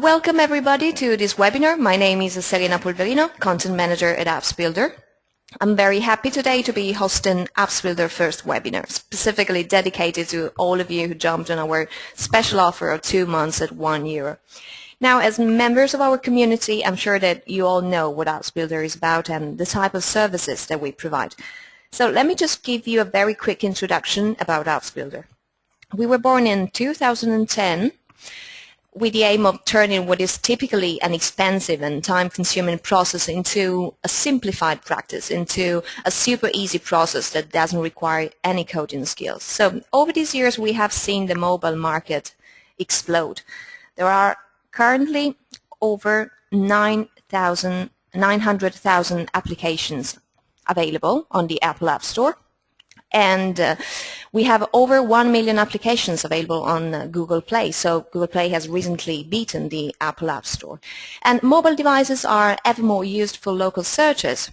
Welcome everybody to this webinar. My name is Serena Polverino, Content Manager at AppsBuilder. I'm very happy today to be hosting AppsBuilder first webinar, specifically dedicated to all of you who jumped on our special offer of 2 months at €1. Now, as members of our community, I'm sure that you all know what AppsBuilder is about and the type of services that we provide. So let me just give you a very quick introduction about AppsBuilder. We were born in 2010 with the aim of turning what is typically an expensive and time-consuming process into a simplified practice, into a super easy process that doesn't require any coding skills. So over these years we have seen the mobile market explode. There are currently over 900,000 applications available on the Apple App Store. And we have over 1 million applications available on Google Play. So Google Play has recently beaten the Apple App Store. And mobile devices are ever more used for local searches.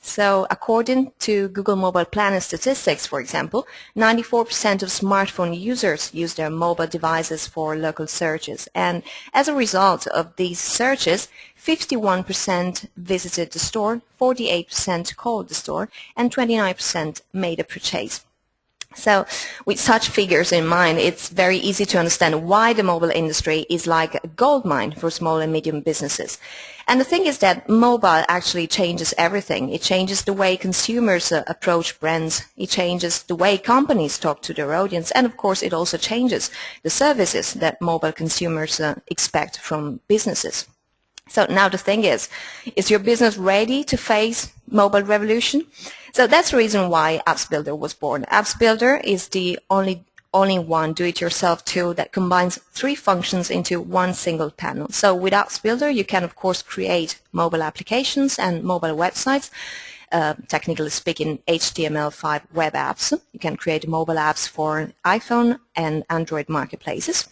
So according to Google Mobile Planning statistics, for example, 94% of smartphone users use their mobile devices for local searches. And as a result of these searches, 51% visited the store, 48% called the store, and 29% made a purchase. So with such figures in mind, it's very easy to understand why the mobile industry is like a goldmine for small and medium businesses. And the thing is that mobile actually changes everything. It changes the way consumers approach brands. It changes the way companies talk to their audience. And of course, it also changes the services that mobile consumers expect from businesses. So now the thing is your business ready to face mobile revolution? So that's the reason why AppsBuilder was born. AppsBuilder is the only one do-it-yourself tool that combines 3 functions into one single panel. So with AppsBuilder, you can of course create mobile applications and mobile websites. Technically speaking, HTML5 web apps. You can create mobile apps for iPhone and Android marketplaces.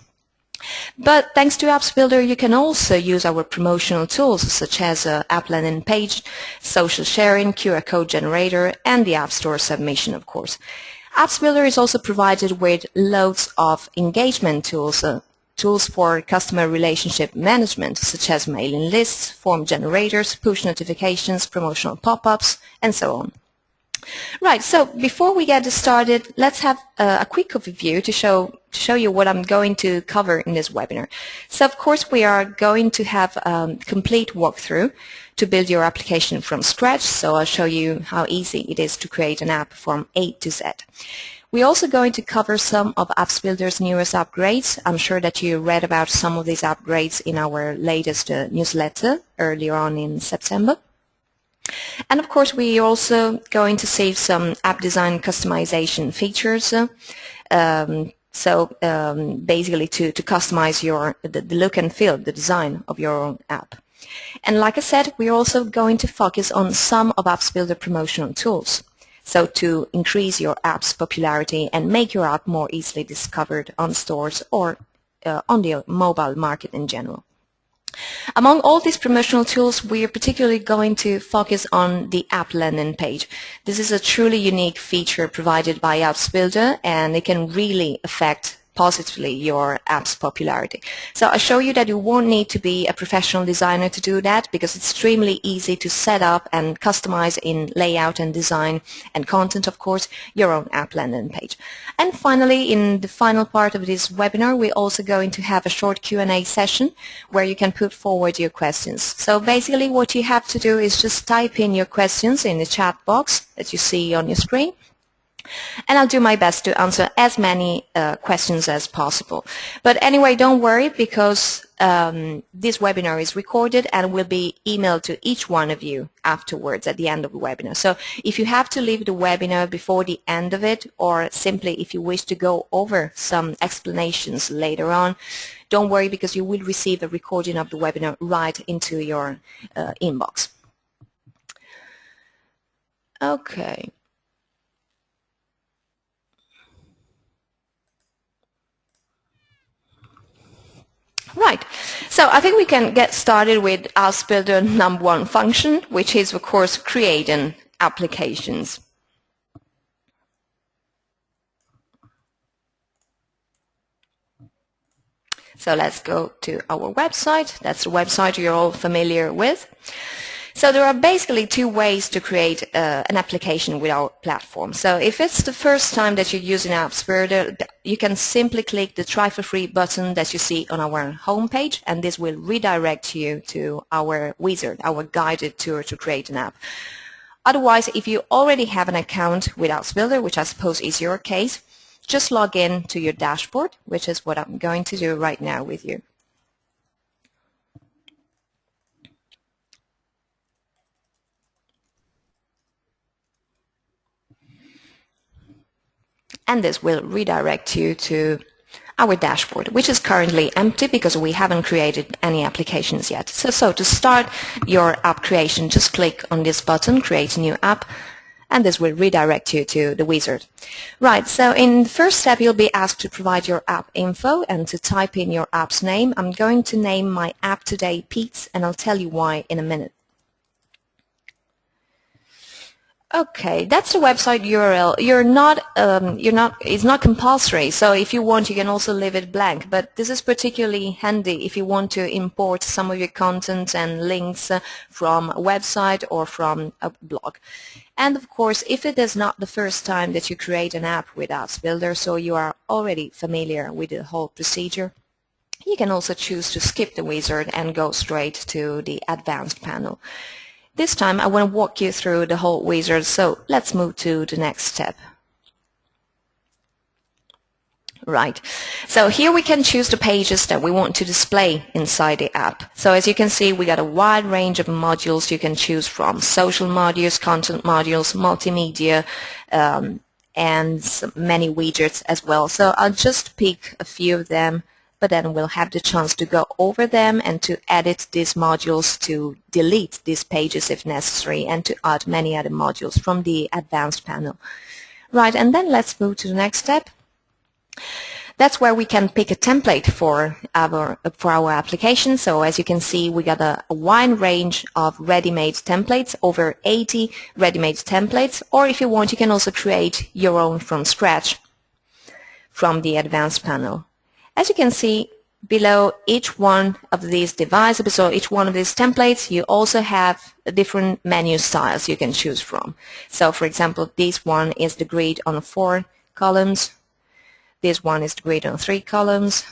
But thanks to AppsBuilder, you can also use our promotional tools such as app landing page, social sharing, QR code generator, and the App Store submission, of course. AppsBuilder is also provided with loads of engagement tools, tools for customer relationship management, such as mailing lists, form generators, push notifications, promotional pop-ups, and so on. Right, so before we get started, let's have a quick overview to show you what I'm going to cover in this webinar. So of course we are going to have a complete walkthrough to build your application from scratch, so I'll show you how easy it is to create an app from A to Z. We're also going to cover some of AppsBuilder's newest upgrades. I'm sure that you read about some of these upgrades in our latest newsletter earlier on in September. And of course, we are also going to see some app design customization features. Basically to customize the look and feel, the design of your own app. And like I said, we're also going to focus on some of AppsBuilder promotional tools. So to increase your app's popularity and make your app more easily discovered on stores or on the mobile market in general. Among all these promotional tools, we are particularly going to focus on the app landing page. This is a truly unique feature provided by AppsBuilder, and it can really affect positively your app's popularity. So I'll show you that you won't need to be a professional designer to do that, because it's extremely easy to set up and customize in layout and design and content, of course, your own app landing page. And finally, in the final part of this webinar, we're also going to have a short Q&A session where you can put forward your questions. So basically what you have to do is just type in your questions in the chat box that you see on your screen. And I'll do my best to answer as many questions as possible. But anyway, don't worry, because this webinar is recorded and will be emailed to each one of you afterwards at the end of the webinar. So if you have to leave the webinar before the end of it, or simply if you wish to go over some explanations later on, don't worry, because you will receive a recording of the webinar right into your inbox. Okay. Right, so I think we can get started with AppsBuilder #1 function, which is of course creating applications. So let's go to our website. That's the website you're all familiar with. So there are basically two ways to create an application with our platform. So if it's the first time that you're using AppsBuilder, you can simply click the Try for Free button that you see on our homepage, and this will redirect you to our wizard, our guided tour to create an app. Otherwise, if you already have an account with AppsBuilder, which I suppose is your case, just log in to your dashboard, which is what I'm going to do right now with you. And this will redirect you to our dashboard, which is currently empty because we haven't created any applications yet. So to start your app creation, just click on this button, Create a New App, and this will redirect you to the wizard. Right, so in the first step you'll be asked to provide your app info and to type in your app's name. I'm going to name my app today Pete, and I'll tell you why in a minute. Okay, that's the website URL. It's not compulsory, so if you want you can also leave it blank, but this is particularly handy if you want to import some of your content and links from a website or from a blog. And of course, if it is not the first time that you create an app with AppsBuilder, so you are already familiar with the whole procedure, you can also choose to skip the wizard and go straight to the advanced panel. This time I want to walk you through the whole wizard, so let's move to the next step. Right, so here we can choose the pages that we want to display inside the app. So as you can see, we got a wide range of modules you can choose from: social modules, content modules, multimedia, and many widgets as well. So I'll just pick a few of them, but then we'll have the chance to go over them and to edit these modules, to delete these pages if necessary, and to add many other modules from the advanced panel. Right, and then let's move to the next step. That's where we can pick a template for our application. So as you can see, we got a wide range of ready-made templates, over 80 ready-made templates, or if you want, you can also create your own from scratch from the advanced panel. As you can see, below each one of these devices, so each one of these templates, you also have different menu styles you can choose from. So for example, this one is the grid on 4 columns. This one is the grid on 3 columns.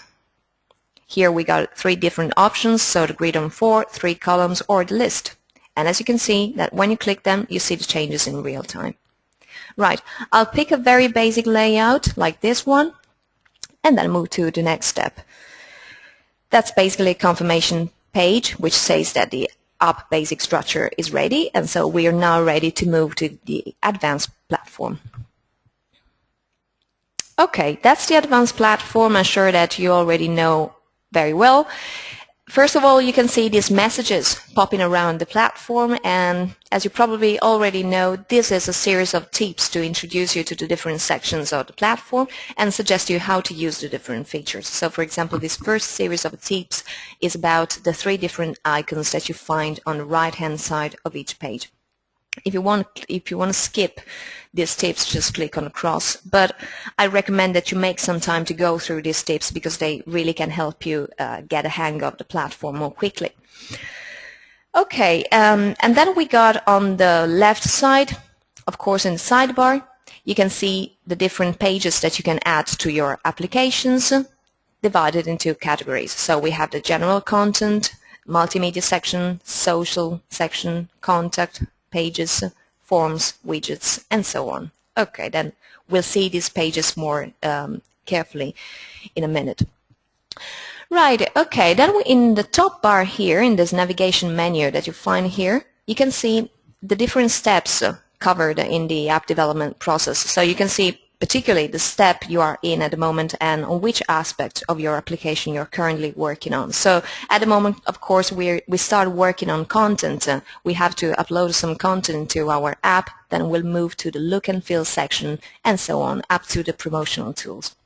Here we got 3 different options, so the grid on 4, 3 columns, or the list. And as you can see, that when you click them, you see the changes in real time. Right, I'll pick a very basic layout like this one, and then move to the next step. That's basically a confirmation page which says that the app basic structure is ready, and so we are now ready to move to the advanced platform. Okay, that's the advanced platform. I'm sure that you already know very well. First of all, you can see these messages popping around the platform, and as you probably already know, this is a series of tips to introduce you to the different sections of the platform and suggest you how to use the different features. So for example, this first series of tips is about the 3 different icons that you find on the right-hand side of each page. If you want to skip these tips, just click on the cross. But I recommend that you make some time to go through these tips because they really can help you get a hang of the platform more quickly. Okay, and then we got on the left side, of course in the sidebar, you can see the different pages that you can add to your applications divided into categories. So we have the general content, multimedia section, social section, contact, pages, forms, widgets, and so on. Okay, then we'll see these pages more carefully in a minute. Right, okay, then in the top bar here, in this navigation menu that you find here, you can see the different steps covered in the app development process. So you can see particularly the step you are in at the moment and on which aspect of your application you're currently working on. So at the moment, of course, we start working on content. We have to upload some content to our app, then we'll move to the look and feel section and so on up to the promotional tools.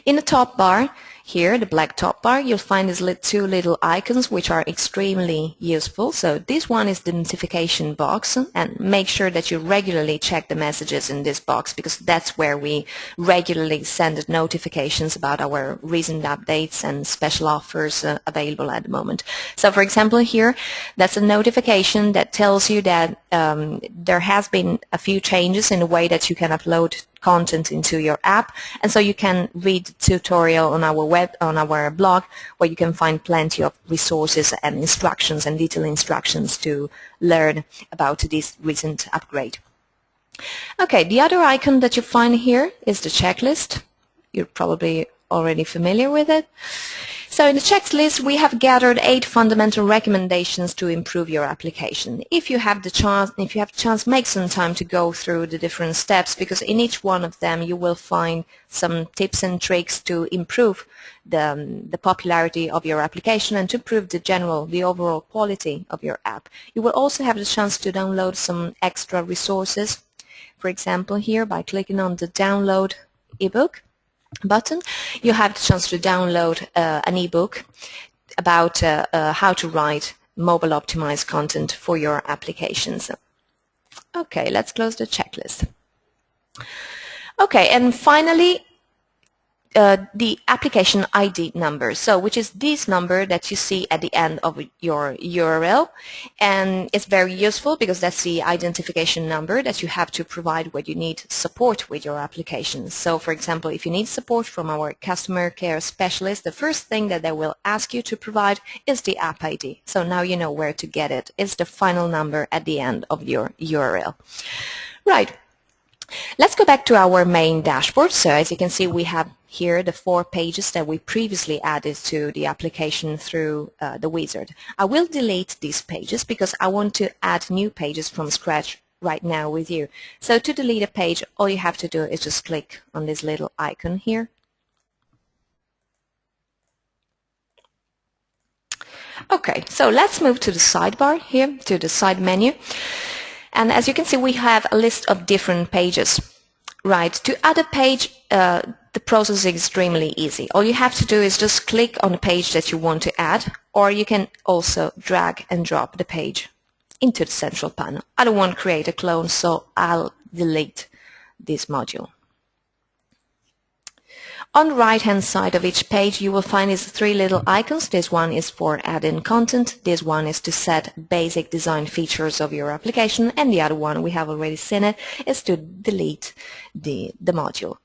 In the top bar, here, the black top bar, you'll find these two little icons which are extremely useful. So this one is the notification box, and make sure that you regularly check the messages in this box, because that's where we regularly send notifications about our recent updates and special offers available at the moment. So for example here, that's a notification that tells you that there has been a few changes in the way that you can upload content into your app, and so you can read the tutorial on our blog, where you can find plenty of resources and instructions and detailed instructions to learn about this recent upgrade. Okay, the other icon that you find here is the checklist. You're probably already familiar with it. So in the checklist, we have gathered 8 fundamental recommendations to improve your application. If you have the chance, make some time to go through the different steps, because in each one of them you will find some tips and tricks to improve the popularity of your application and to improve the overall quality of your app. You will also have the chance to download some extra resources. For example, here by clicking on the download ebook button, you have the chance to download an ebook about how to write mobile optimized content for your applications. Okay, let's close the checklist. Okay, and finally, the application ID number, so which is this number that you see at the end of your URL, and it's very useful because that's the identification number that you have to provide when you need support with your application. So for example, if you need support from our customer care specialist, the first thing that they will ask you to provide is the app ID. So now you know where to get it. It's the final number at the end of your URL. Right. Let's go back to our main dashboard. So as you can see, we have here the 4 pages that we previously added to the application through the wizard. I will delete these pages because I want to add new pages from scratch right now with you. So to delete a page, all you have to do is just click on this little icon here. Okay, so let's move to the sidebar here, to the side menu. And as you can see, we have a list of different pages. Right, to add a page, the process is extremely easy. All you have to do is just click on the page that you want to add, or you can also drag and drop the page into the central panel. I don't want to create a clone, so I'll delete this module. On the right-hand side of each page, you will find these 3 little icons. This one is for add-in content. This one is to set basic design features of your application. And the other one, we have already seen it, is to delete the module.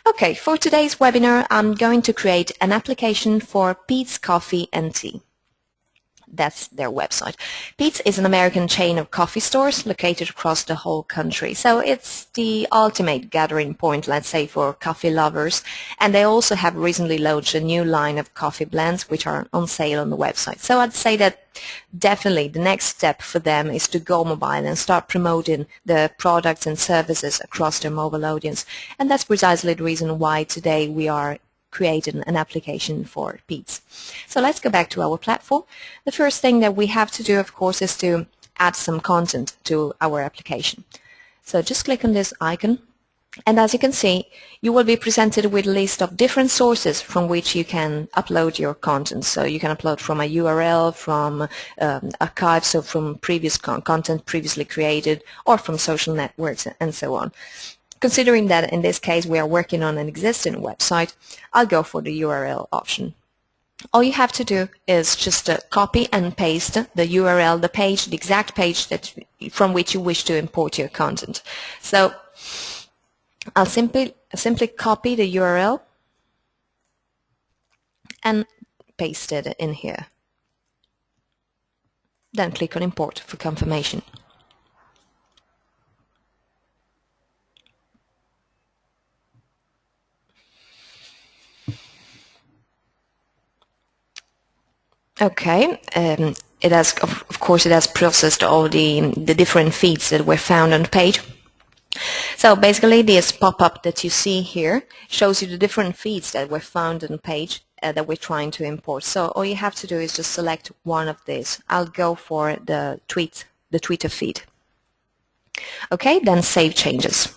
Okay, for today's webinar, I'm going to create an application for Peet's Coffee and Tea. That's their website. Peet's is an American chain of coffee stores located across the whole country. So it's the ultimate gathering point, let's say, for coffee lovers. And they also have recently launched a new line of coffee blends which are on sale on the website. So I'd say that definitely the next step for them is to go mobile and start promoting the products and services across their mobile audience. And that's precisely the reason why today we are creating an application for Peet's. So let's go back to our platform. The first thing that we have to do, of course, is to add some content to our application. So just click on this icon, and as you can see, you will be presented with a list of different sources from which you can upload your content. So you can upload from a URL, from archives, so from previous content previously created, or from social networks, and so on. Considering that in this case we are working on an existing website, I'll go for the URL option. All you have to do is just copy and paste the URL, the page, the exact page from which you wish to import your content. So I'll simply copy the URL and paste it in here. Then click on Import for confirmation. Okay, it has, of course, it has processed all the different feeds that were found on the page. So basically, this pop-up that you see here shows you the different feeds that were found on the page that we're trying to import. So all you have to do is just select one of these. I'll go for the Twitter feed. Okay, then save changes.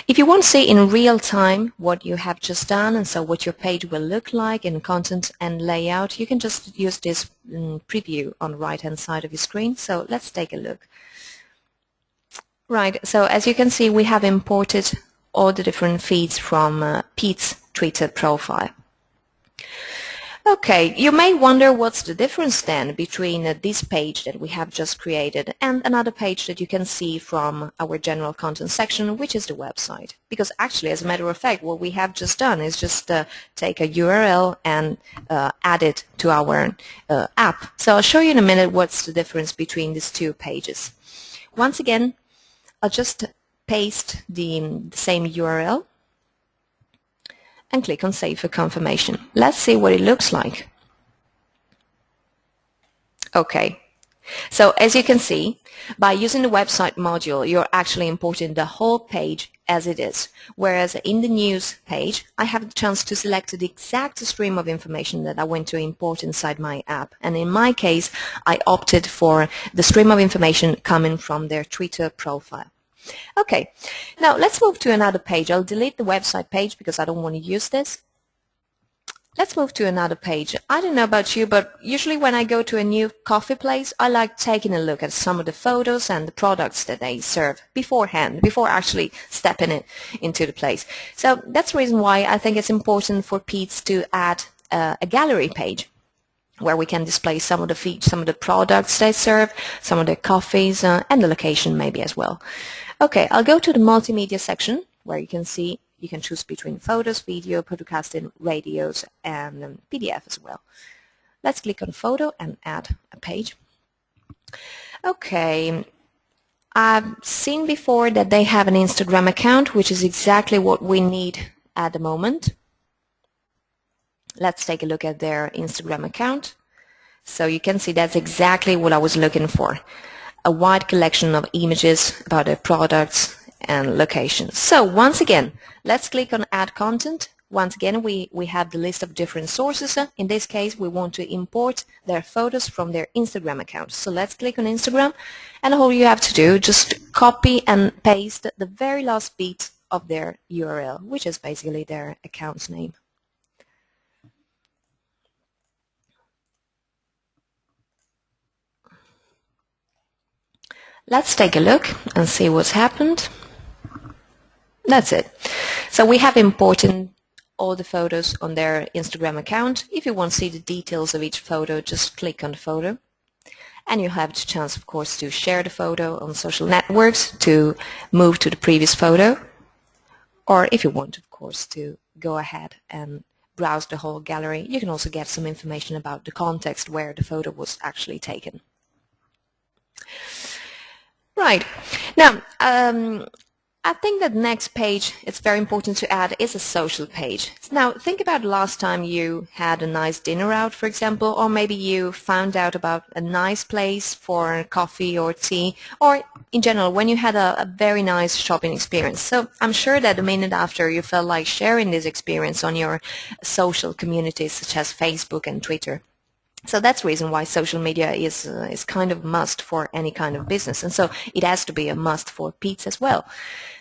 If you want to see in real time what you have just done and so what your page will look like in content and layout, you can just use this preview on the right hand side of your screen. So let's take a look. Right, so as you can see, we have imported all the different feeds from Pete's Twitter profile. Okay, you may wonder what's the difference then between this page that we have just created and another page that you can see from our general content section, which is the website. Because actually, as a matter of fact, what we have just done is just take a URL and add it to our app. So I'll show you in a minute what's the difference between these two pages. Once again, I'll just paste the same URL and click on Save for confirmation. Let's see what it looks like. Okay, so as you can see, by using the website module, you're actually importing the whole page as it is, whereas in the news page, I have the chance to select the exact stream of information that I want to import inside my app. And in my case, I opted for the stream of information coming from their Twitter profile. Okay, now let's move to another page. I'll delete the website page because I don't want to use this. Let's move to another page. I don't know about you, but usually when I go to a new coffee place, I like taking a look at some of the photos and the products that they serve beforehand, before actually stepping into the place. So that's the reason why I think it's important for Pete's to add a gallery page, where we can display some of the features, some of the products they serve, some of the coffees, and the location maybe as well. Okay, I'll go to the multimedia section where you can see you can choose between photos, video, podcasting, radios, and PDF as well. Let's click on photo and add a page. Okay, I've seen before that they have an Instagram account, which is exactly what we need at the moment. Let's take a look at their Instagram account. So you can see that's exactly what I was looking for. A wide collection of images about their products and locations. So once again, let's click on Add Content. Once again, we have the list of different sources. In this case, we want to import their photos from their Instagram account. So let's click on Instagram, and all you have to do, just copy and paste the very last bit of their URL, which is basically their account's name. Let's take a look and see what's happened. That's it. So we have imported all the photos on their Instagram account. If you want to see the details of each photo, just click on the photo. And you have the chance, of course, to share the photo on social networks, to move to the previous photo, or if you want, of course, to go ahead and browse the whole gallery. You can also get some information about the context where the photo was actually taken. Right. Now, I think that next page, it's very important to add, is a social page. Now, think about the last time you had a nice dinner out, for example, or maybe you found out about a nice place for coffee or tea, or in general, when you had a very nice shopping experience. So I'm sure that the minute after you felt like sharing this experience on your social communities, such as Facebook and Twitter. So that's the reason why social media is kind of a must for any kind of business, and so it has to be a must for Pete's as well.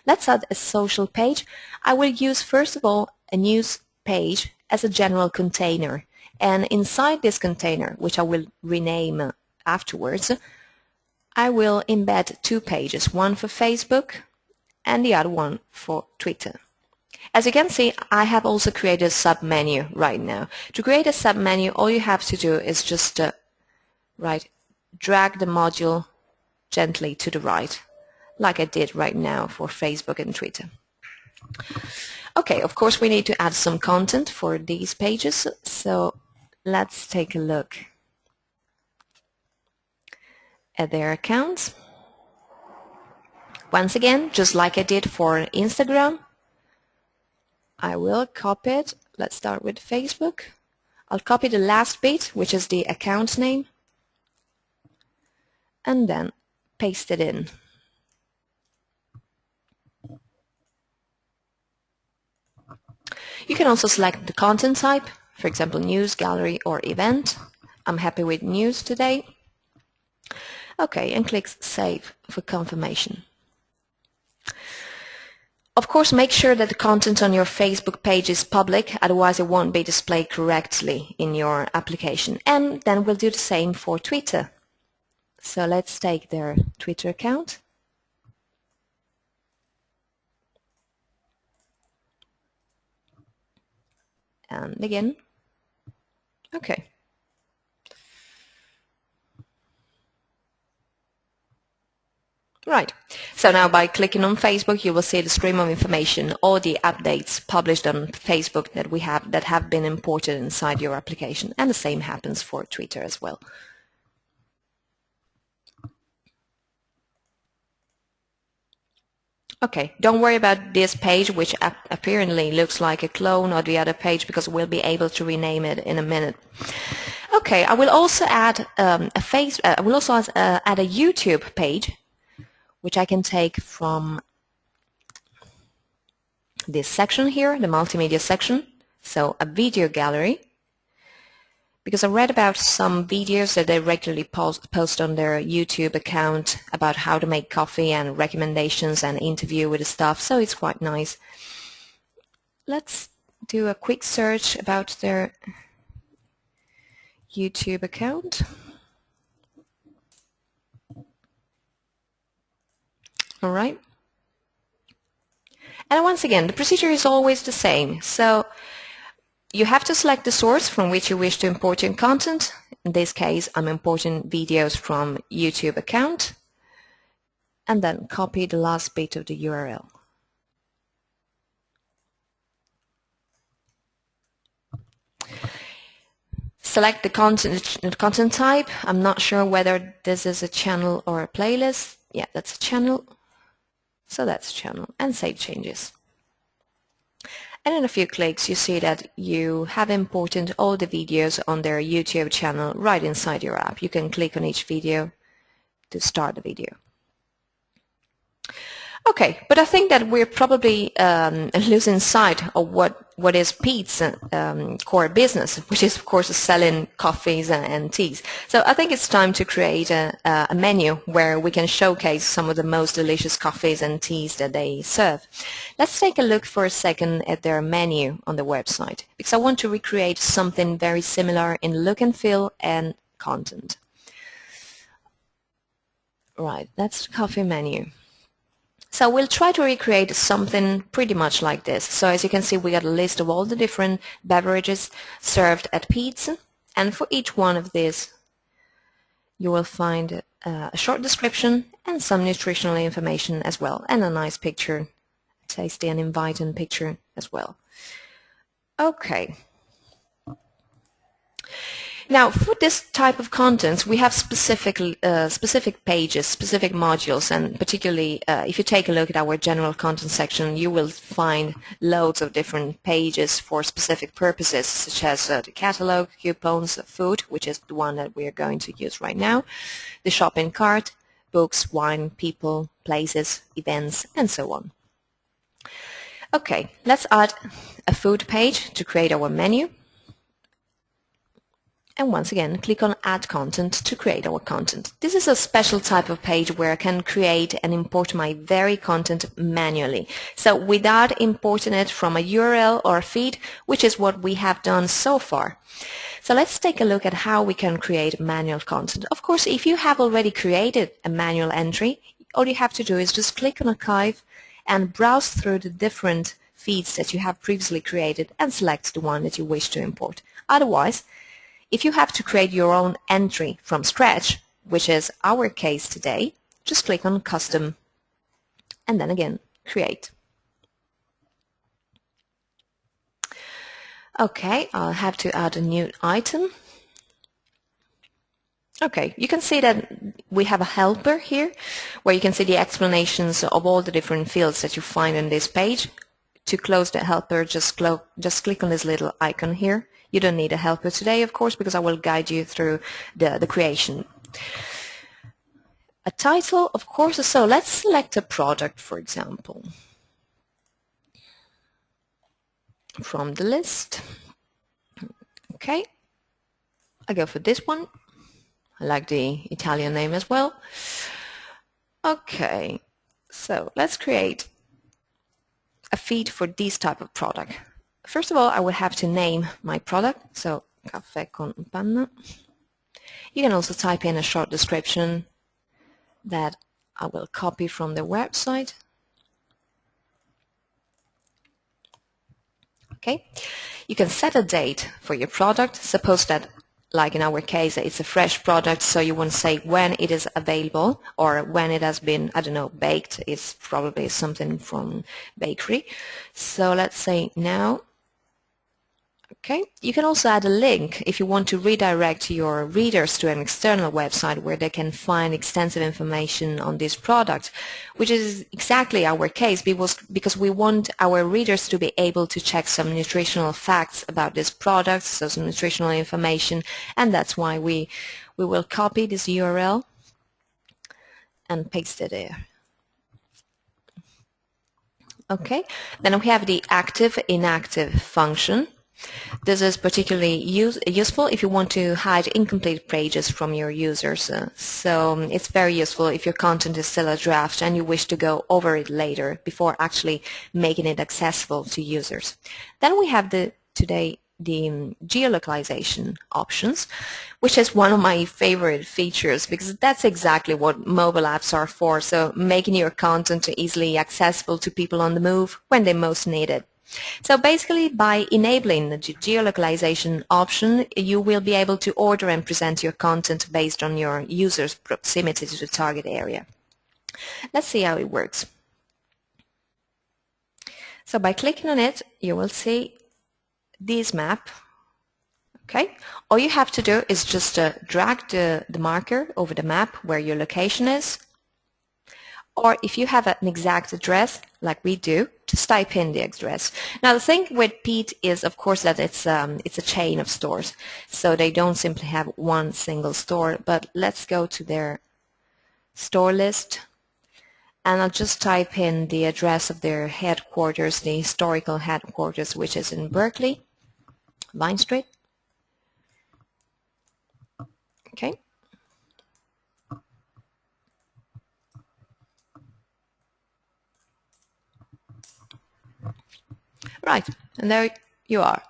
Let's add a social page. I will use first of all a news page as a general container, and inside this container, which I will rename afterwards, I will embed two pages, one for Facebook and the other one for Twitter. As you can see, I have also created a submenu right now. To create a submenu, all you have to do is just drag the module gently to the right, like I did right now for Facebook and Twitter. Okay, of course we need to add some content for these pages, so let's take a look at their accounts. Once again, just like I did for Instagram, I will copy it. Let's start with Facebook. I'll copy the last bit, which is the account name, and then paste it in. You can also select the content type, for example, news, gallery, or event. I'm happy with news today. Okay, and click Save for confirmation. Of course, make sure that the content on your Facebook page is public, otherwise it won't be displayed correctly in your application. And then we'll do the same for Twitter. So let's take their Twitter account. And again. Okay. Right. So now by clicking on Facebook, you will see the stream of information, all the updates published on Facebook that have been imported inside your application. And the same happens for Twitter as well. Okay, don't worry about this page, which apparently looks like a clone of the other page, because we'll be able to rename it in a minute. Okay, I will also add add a YouTube page, which I can take from this section here, the multimedia section. So a video gallery, because I read about some videos that they regularly post on their YouTube account about how to make coffee and recommendations and interview with the staff, so it's quite nice. Let's do a quick search about their YouTube account. All right. And once again, the procedure is always the same. So you have to select the source from which you wish to import your content. In this case, I'm importing videos from YouTube account. And then copy the last bit of the URL. Select the content type. I'm not sure whether this is a channel or a playlist. Yeah, that's a channel. So that's channel, and save changes. And in a few clicks you see that you have imported all the videos on their YouTube channel right inside your app. You can click on each video to start the video. Okay, but I think that we're probably losing sight of what is Pete's core business, which is of course selling coffees and teas. So I think it's time to create a menu where we can showcase some of the most delicious coffees and teas that they serve. Let's take a look for a second at their menu on the website, because I want to recreate something very similar in look and feel and content. Right, that's the coffee menu. So we'll try to recreate something pretty much like this. So as you can see, we got a list of all the different beverages served at Pete's, and for each one of these you will find a short description and some nutritional information as well, and a nice picture, a tasty and inviting picture as well. Okay. Now, for this type of content, we have specific pages, specific modules, and particularly if you take a look at our general content section, you will find loads of different pages for specific purposes, such as the catalog, coupons, food, which is the one that we are going to use right now, the shopping cart, books, wine, people, places, events, and so on. Okay, let's add a food page to create our menu. And once again, click on Add Content to create our content. This is a special type of page where I can create and import my very content manually. So without importing it from a URL or a feed, which is what we have done so far. So let's take a look at how we can create manual content. Of course, if you have already created a manual entry, all you have to do is just click on Archive and browse through the different feeds that you have previously created and select the one that you wish to import. Otherwise, if you have to create your own entry from scratch, which is our case today, just click on Custom and then again Create. Okay, I'll have to add a new item. Okay, you can see that we have a helper here where you can see the explanations of all the different fields that you find in this page. To close the helper, just click on this little icon here. You don't need a helper today, of course, because I will guide you through the creation. A title, of course, so let's select a product, for example, from the list. Okay, I go for this one. I like the Italian name as well. Okay, so let's create a feed for this type of product. First of all, I will have to name my product, so caffè con panna. You can also type in a short description that I will copy from the website. Okay, you can set a date for your product. Suppose that, like in our case, it's a fresh product, so you want to say when it is available or when it has been, I don't know, baked. It's probably something from bakery. So let's say now. Okay, you can also add a link if you want to redirect your readers to an external website where they can find extensive information on this product, which is exactly our case because we want our readers to be able to check some nutritional facts about this product, so some nutritional information, and that's why we will copy this URL and paste it there. Okay, then we have the active-inactive function. This is particularly useful if you want to hide incomplete pages from your users. So it's very useful if your content is still a draft and you wish to go over it later before actually making it accessible to users. Then we have the geolocalization options, which is one of my favorite features because that's exactly what mobile apps are for, so making your content easily accessible to people on the move when they most need it. So basically, by enabling the geolocalization option, you will be able to order and present your content based on your user's proximity to the target area. Let's see how it works. So by clicking on it, you will see this map. Okay, all you have to do is just drag the marker over the map where your location is. Or if you have an exact address, like we do, just type in the address. Now the thing with Pete is, of course, that it's a chain of stores, so they don't simply have one single store. But let's go to their store list, and I'll just type in the address of their headquarters, the historical headquarters, which is in Berkeley, Vine Street. Okay. Right, and there you are.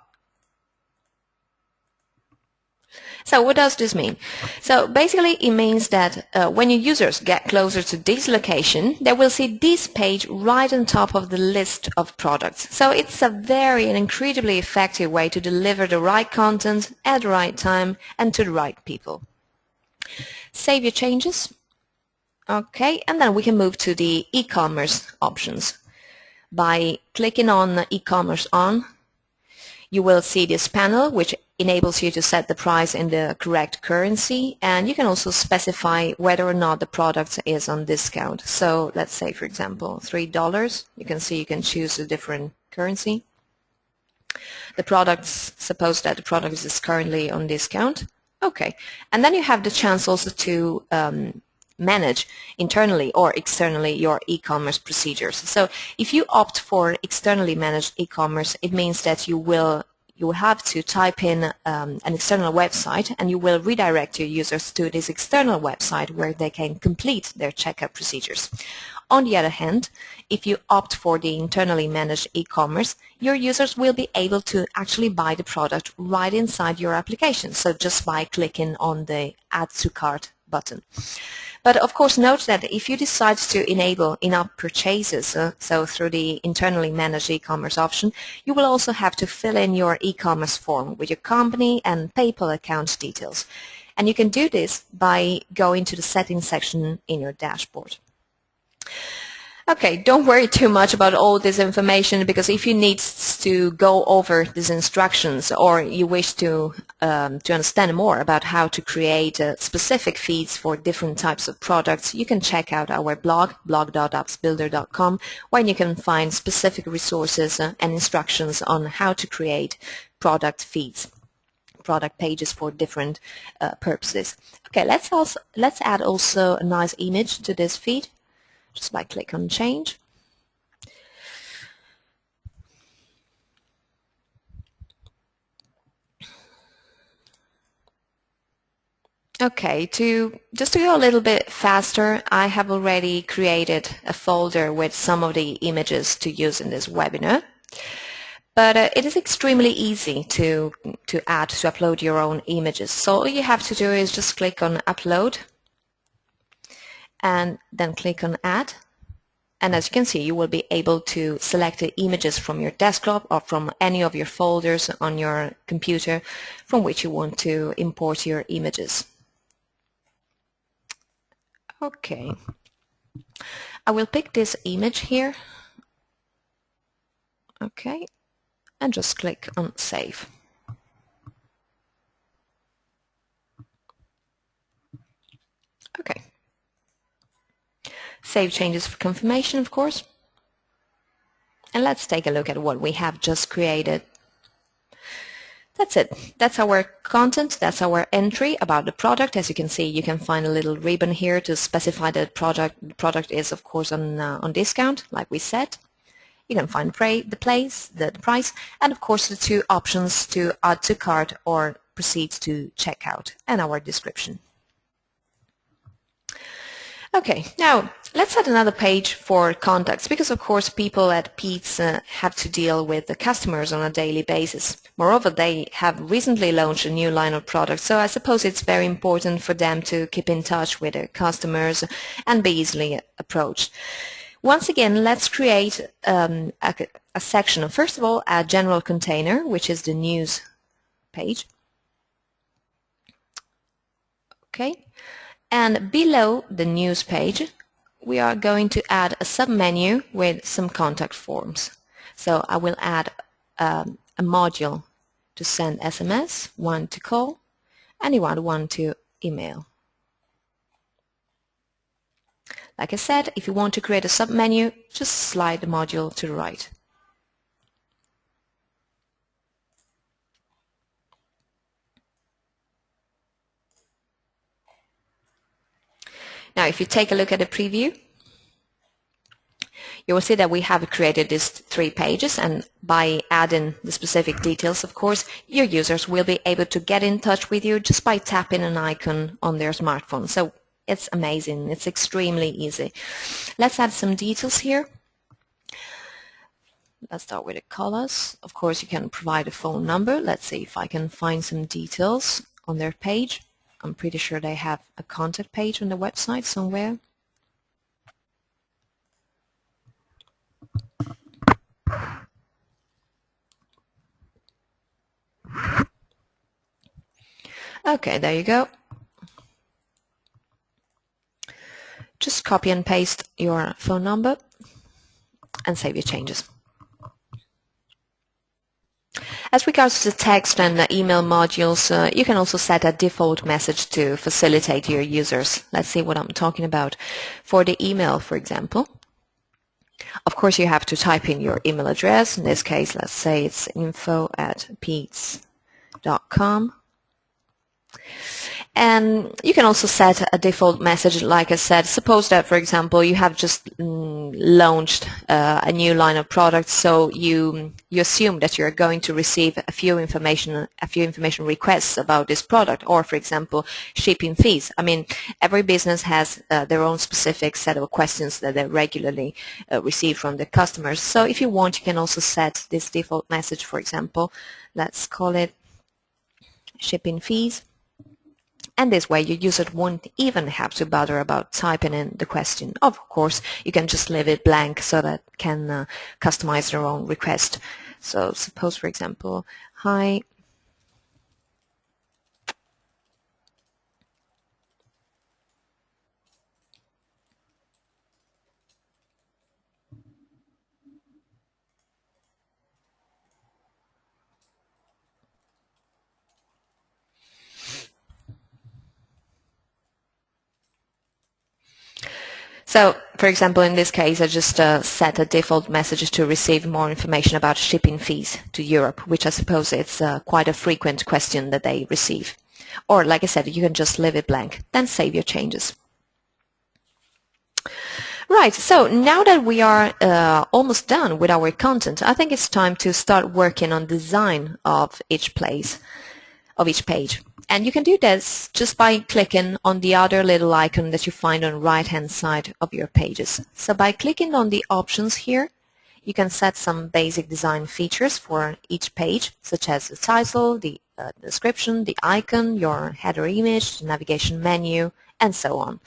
So what does this mean? So basically it means that when your users get closer to this location, they will see this page right on top of the list of products. So it's a very and incredibly effective way to deliver the right content at the right time and to the right people. Save your changes. Okay, and then we can move to the e-commerce options. By clicking on e-commerce on, you will see this panel which enables you to set the price in the correct currency, and you can also specify whether or not the product is on discount. So let's say, for example, $3. You can see you can choose a different currency. The products, suppose that the product is currently on discount. Okay, and then you have the chance also to manage internally or externally your e-commerce procedures. So if you opt for externally managed e-commerce, it means that you will have to type in an external website, and you will redirect your users to this external website where they can complete their checkout procedures. On the other hand, if you opt for the internally managed e-commerce, your users will be able to actually buy the product right inside your application, so just by clicking on the Add to Cart button. But of course, note that if you decide to enable in-app purchases, so through the internally managed e-commerce option, you will also have to fill in your e-commerce form with your company and PayPal account details. And you can do this by going to the settings section in your dashboard. Okay, don't worry too much about all this information, because if you need to go over these instructions or you wish to understand more about how to create specific feeds for different types of products, you can check out our blog, blog.appsbuilder.com, where you can find specific resources and instructions on how to create product feeds, product pages for different purposes. Okay, let's add also a nice image to this feed. Just by click on change. Okay, just to go a little bit faster, I have already created a folder with some of the images to use in this webinar. But it is extremely easy to upload your own images. So all you have to do is just click on Upload and then click on Add. And as you can see, you will be able to select the images from your desktop or from any of your folders on your computer from which you want to import your images. Okay, I will pick this image here. Okay, and just click on Save. Okay. Save changes for confirmation, of course. And let's take a look at what we have just created. That's it. That's our content. That's our entry about the product. As you can see, you can find a little ribbon here to specify that the product is, of course, on discount, like we said. You can find the price, and of course the two options to add to cart or proceed to checkout, and our description. Okay, now let's add another page for contacts, because of course people at Pete's have to deal with the customers on a daily basis. Moreover, they have recently launched a new line of products, so I suppose it's very important for them to keep in touch with their customers and be easily approached. Once again, let's create a section. First of all, a general container, which is the news page. Okay. And below the news page, we are going to add a submenu with some contact forms. So I will add a module to send SMS, one to call, and one to email. Like I said, if you want to create a submenu, just slide the module to the right. Now, if you take a look at the preview, you will see that we have created these 3 pages, and by adding the specific details, of course, your users will be able to get in touch with you just by tapping an icon on their smartphone. So it's amazing. It's extremely easy. Let's add some details here. Let's start with the colors. Of course, you can provide a phone number. Let's see if I can find some details on their page. I'm pretty sure they have a contact page on the website somewhere. Okay, there you go. Just copy and paste your phone number and save your changes. As regards to the text and the email modules, you can also set a default message to facilitate your users. Let's see what I'm talking about. For the email, for example, of course you have to type in your email address. In this case, let's say it's info@peets.com. And you can also set a default message, like I said. Suppose that, for example, you have just launched a new line of products, so you assume that you're going to receive a few information requests about this product, or, for example, shipping fees. I mean, every business has their own specific set of questions that they regularly receive from the customers. So if you want, you can also set this default message, for example. Let's call it shipping fees. And this way your user won't even have to bother about typing in the question. Of course, you can just leave it blank so that can customize their own request. So suppose, for example, hi, so, for example, in this case, I just set a default message to receive more information about shipping fees to Europe, which I suppose it's quite a frequent question that they receive. Or, like I said, you can just leave it blank, then save your changes. Right, so now that we are almost done with our content, I think it's time to start working on design of each page. And you can do this just by clicking on the other little icon that you find on the right-hand side of your pages. So by clicking on the options here, you can set some basic design features for each page, such as the title, the description, the icon, your header image, the navigation menu, and so on.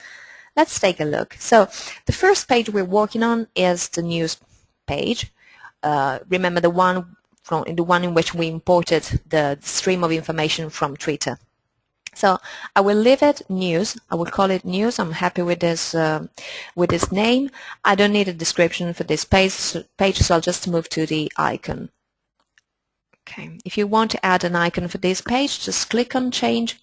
Let's take a look. So the first page we're working on is the news page. Remember the one in which we imported the stream of information from Twitter. So I will leave it news. I will call it news. I'm happy with this name. I don't need a description for this page, so I'll just move to the icon. Okay. If you want to add an icon for this page, just click on change.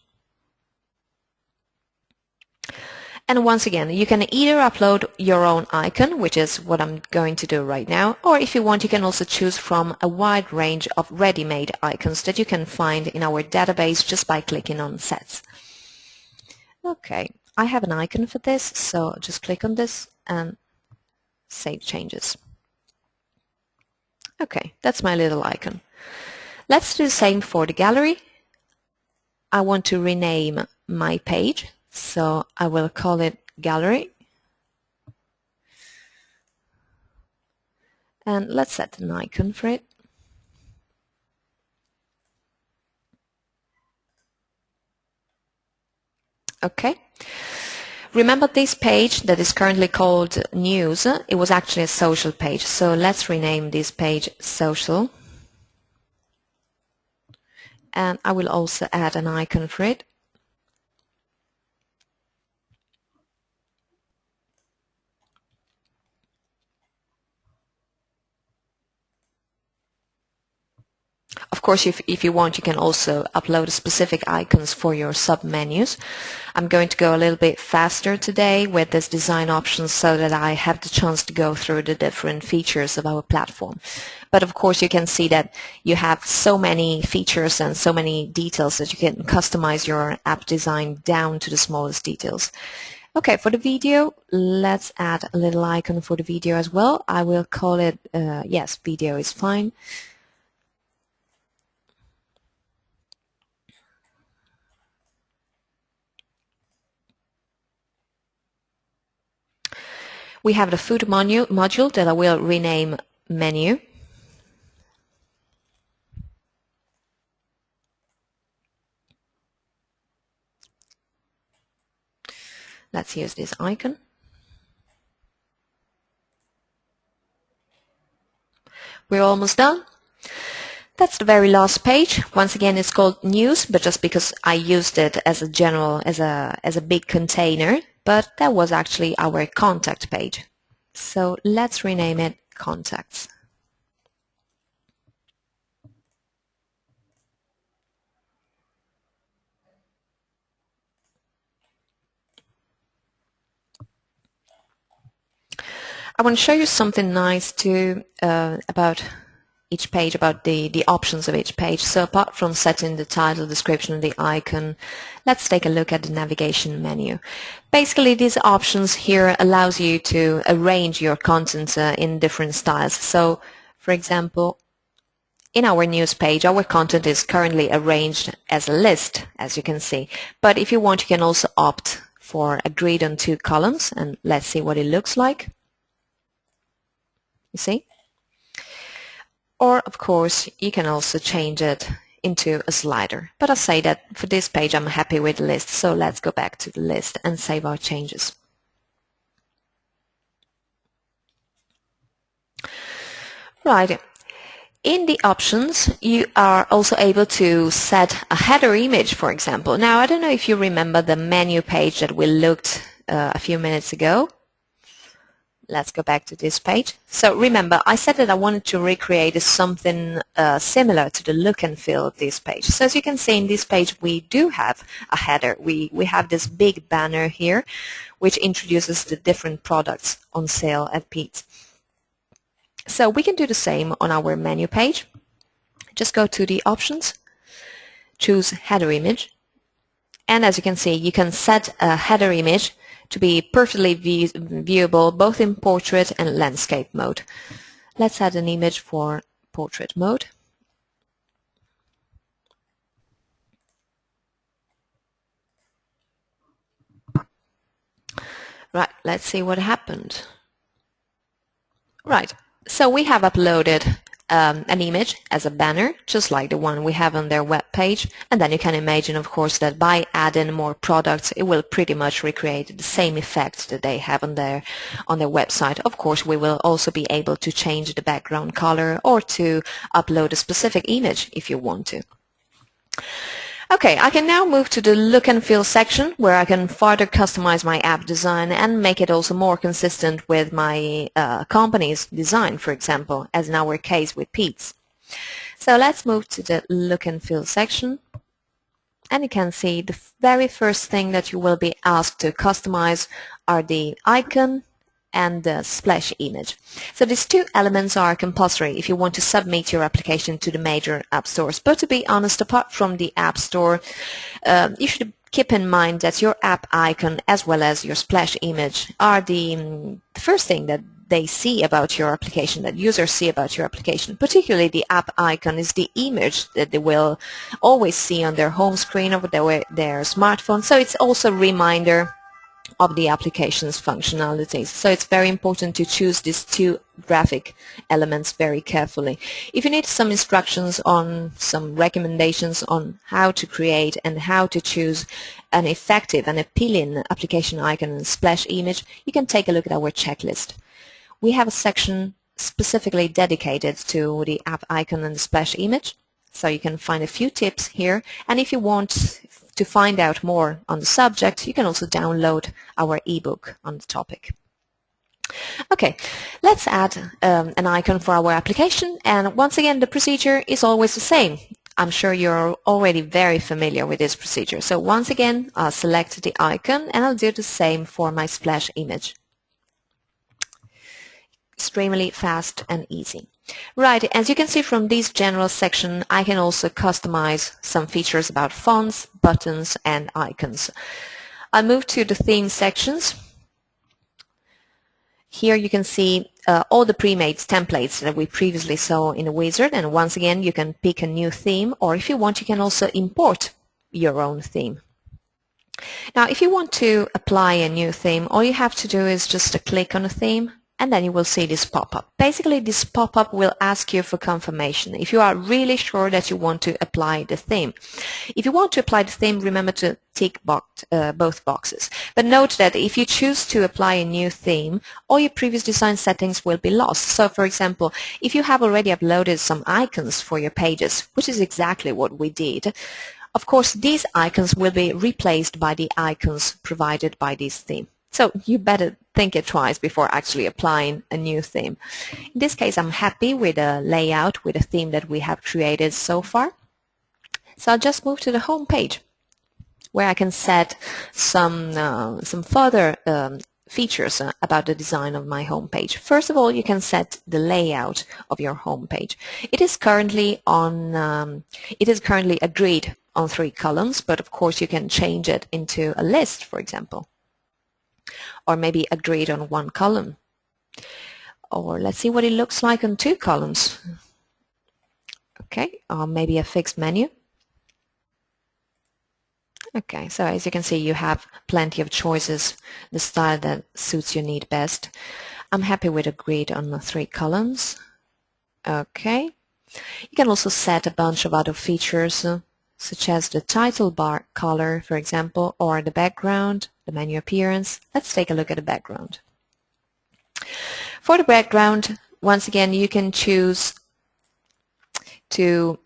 And once again, you can either upload your own icon, which is what I'm going to do right now, or if you want, you can also choose from a wide range of ready-made icons that you can find in our database just by clicking on Sets. Okay, I have an icon for this, so I'll just click on this and save changes. Okay, that's my little icon. Let's do the same for the gallery. I want to rename my page. So I will call it gallery, and let's set an icon for it. Okay. Remember this page that is currently called news, it was actually a social page. So let's rename this page social. And I will also add an icon for it. Of course, if you want, you can also upload specific icons for your sub-menus. I'm going to go a little bit faster today with this design options so that I have the chance to go through the different features of our platform. But of course, you can see that you have so many features and so many details that you can customize your app design down to the smallest details. Okay, for the video, let's add a little icon for the video as well. I will call it, yes, video is fine. We have the food module that I will rename menu. Let's use this icon. We're almost done. That's the very last page. Once again, it's called news, but just because I used it as a general, as a big container, but that was actually our contact page. So let's rename it contacts. I want to show you something nice too about each page, about the options of each page. So apart from setting the title, description, and the icon, let's take a look at the navigation menu. Basically, these options here allows you to arrange your content in different styles. So, for example, in our news page, our content is currently arranged as a list, as you can see. But if you want, you can also opt for a grid on 2 columns, and let's see what it looks like. You see? Or, of course, you can also change it into a slider. But I'll say that for this page, I'm happy with the list. So let's go back to the list and save our changes. Right. In the options, you are also able to set a header image, for example. Now, I don't know if you remember the menu page that we looked a few minutes ago. Let's go back to this page. So remember, I said that I wanted to recreate something similar to the look and feel of this page. So as you can see in this page, we do have a header. We have this big banner here, which introduces the different products on sale at Pete's. So we can do the same on our menu page. Just go to the options, choose header image. And as you can see, you can set a header image to be perfectly viewable both in portrait and landscape mode. Let's add an image for portrait mode. Right, let's see what happened. Right, so we have uploaded an image as a banner, just like the one we have on their web page, and then you can imagine, of course, that by adding more products, it will pretty much recreate the same effect that they have on their website. Of course, we will also be able to change the background color or to upload a specific image if you want to. Okay, I can now move to the look and feel section where I can further customize my app design and make it also more consistent with my company's design, for example, as in our case with Pete's. So let's move to the look and feel section. And you can see the very first thing that you will be asked to customize are the icon and the splash image. So these two elements are compulsory if you want to submit your application to the major app stores. But to be honest, apart from the App Store, you should keep in mind that your app icon as well as your splash image are the first thing that they see about your application, that users see about your application. Particularly the app icon is the image that they will always see on their home screen of their smartphone. So it's also a reminder of the application's functionalities. So it's very important to choose these two graphic elements very carefully. If you need some instructions on some recommendations on how to create and how to choose an effective and appealing application icon and splash image, you can take a look at our checklist. We have a section specifically dedicated to the app icon and the splash image, so you can find a few tips here. And if you want to find out more on the subject, you can also download our ebook on the topic. Okay, let's add an icon for our application, and once again the procedure is always the same. I'm sure you're already very familiar with this procedure. So once again, I'll select the icon and I'll do the same for my splash image. Extremely fast and easy. Right, as you can see from this general section, I can also customize some features about fonts, buttons, and icons. I'll move to the theme sections. Here you can see all the pre-made templates that we previously saw in the wizard, and once again you can pick a new theme, or if you want you can also import your own theme. Now if you want to apply a new theme, all you have to do is just click on a theme, and then you will see this pop-up. Basically, this pop-up will ask you for confirmation if you are really sure that you want to apply the theme. If you want to apply the theme, remember to tick both boxes. But note that if you choose to apply a new theme, all your previous design settings will be lost. So, for example, if you have already uploaded some icons for your pages, which is exactly what we did, of course, these icons will be replaced by the icons provided by this theme. So you better think it twice before actually applying a new theme. In this case, I'm happy with the layout, with the theme that we have created so far. So I'll just move to the home page where I can set some further features about the design of my home page. First of all, you can set the layout of your home page. It is currently agreed on 3 columns, but of course you can change it into a list, for example. Or maybe agreed on 1 column. Or let's see what it looks like on 2 columns. Okay, or maybe a fixed menu. Okay, so as you can see, you have plenty of choices, the style that suits your need best. I'm happy with agreed on the 3 columns. Okay, you can also set a bunch of other features, such as the title bar color, for example, or the background, the menu appearance. Let's take a look at the background. For the background, once again, you can choose to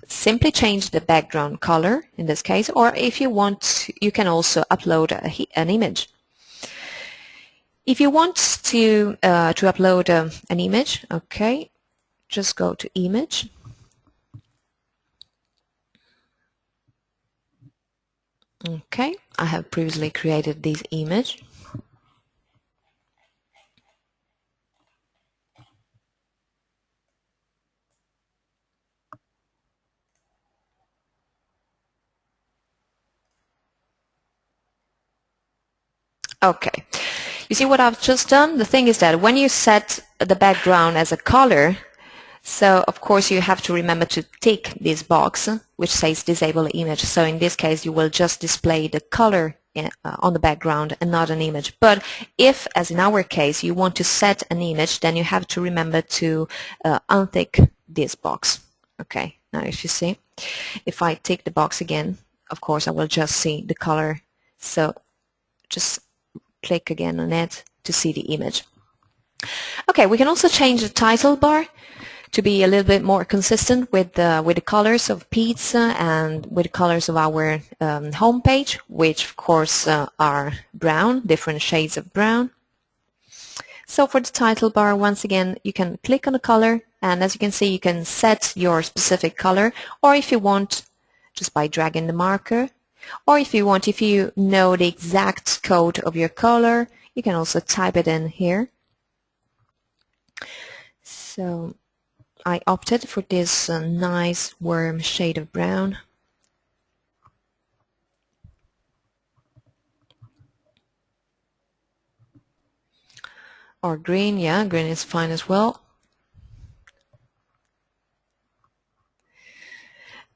simply change the background color in this case, or if you want, you can also upload an image. If you want to upload an image, okay, just go to image. Okay, I have previously created this image. Okay, you see what I've just done? The thing is that when you set the background as a color, so of course you have to remember to tick this box which says disable image. So in this case you will just display the color on the background and not an image. But if, as in our case, you want to set an image, then you have to remember to untick this box. Okay, now if you see, if I tick the box again, of course I will just see the color. So just click again on it to see the image. Okay, we can also change the title bar to be a little bit more consistent with the colors of pizza and with the colors of our home page, which of course are brown, different shades of brown. So for the title bar, once again, you can click on the color, and as you can see, you can set your specific color, or if you want, just by dragging the marker, or if you want, if you know the exact code of your color, you can also type it in here. So I opted for this nice warm shade of brown. Or green, yeah, green is fine as well.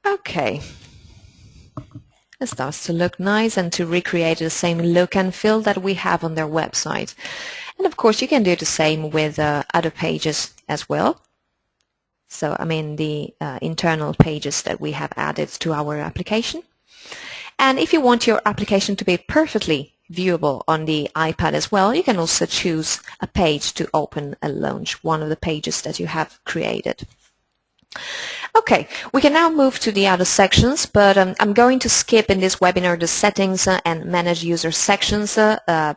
Okay. It starts to look nice and to recreate the same look and feel that we have on their website. And of course you can do the same with other pages as well. So I mean the internal pages that we have added to our application. And if you want your application to be perfectly viewable on the iPad as well, you can also choose a page to open and launch one of the pages that you have created. Okay, we can now move to the other sections, but I'm going to skip in this webinar the settings and manage user sections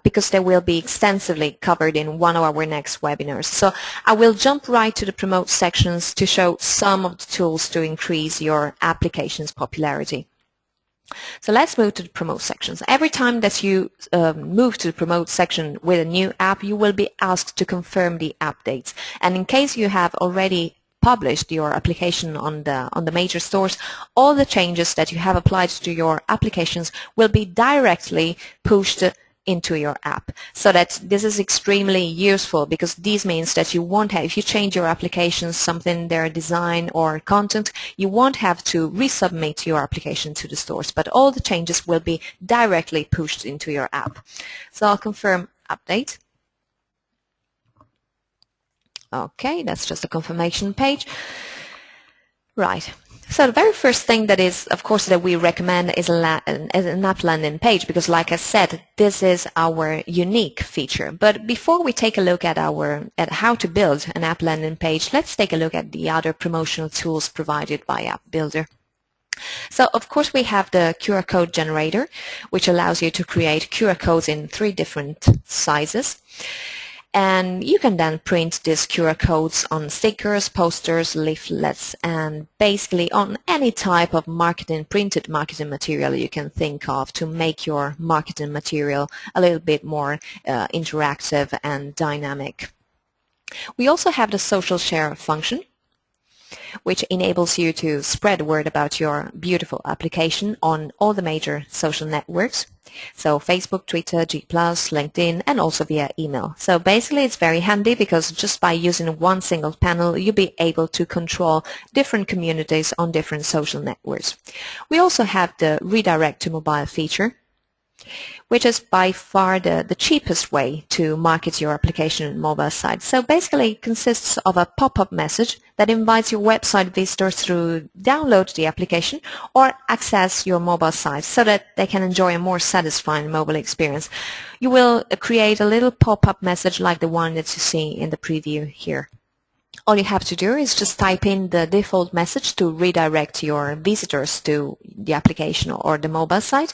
because they will be extensively covered in one of our next webinars. So I will jump right to the promote sections to show some of the tools to increase your application's popularity. So let's move to the promote sections. Every time that you move to the promote section with a new app, you will be asked to confirm the updates. And in case you have already published your application on the major stores, all the changes that you have applied to your applications will be directly pushed into your app. So that this is extremely useful, because this means that you won't have, if you change your application, something, their design or content, you won't have to resubmit your application to the stores, but all the changes will be directly pushed into your app. So I'll confirm update. Okay, that's just a confirmation page. Right. So the very first thing that is, of course, that we recommend is an app landing page, because like I said, this is our unique feature. But before we take a look at how to build an app landing page, let's take a look at the other promotional tools provided by AppsBuilder. So of course we have the QR code generator, which allows you to create QR codes in 3 different sizes. And you can then print these QR codes on stickers, posters, leaflets, and basically on any type of printed marketing material you can think of to make your marketing material a little bit more interactive and dynamic. We also have the social share function, which enables you to spread word about your beautiful application on all the major social networks. So Facebook, Twitter, G+, LinkedIn, and also via email. So basically it's very handy, because just by using one single panel, you'll be able to control different communities on different social networks. We also have the redirect to mobile feature, which is by far the cheapest way to market your application on mobile site. So basically it consists of a pop-up message that invites your website visitors to download the application or access your mobile site so that they can enjoy a more satisfying mobile experience. You will create a little pop-up message like the one that you see in the preview here. All you have to do is just type in the default message to redirect your visitors to the application or the mobile site.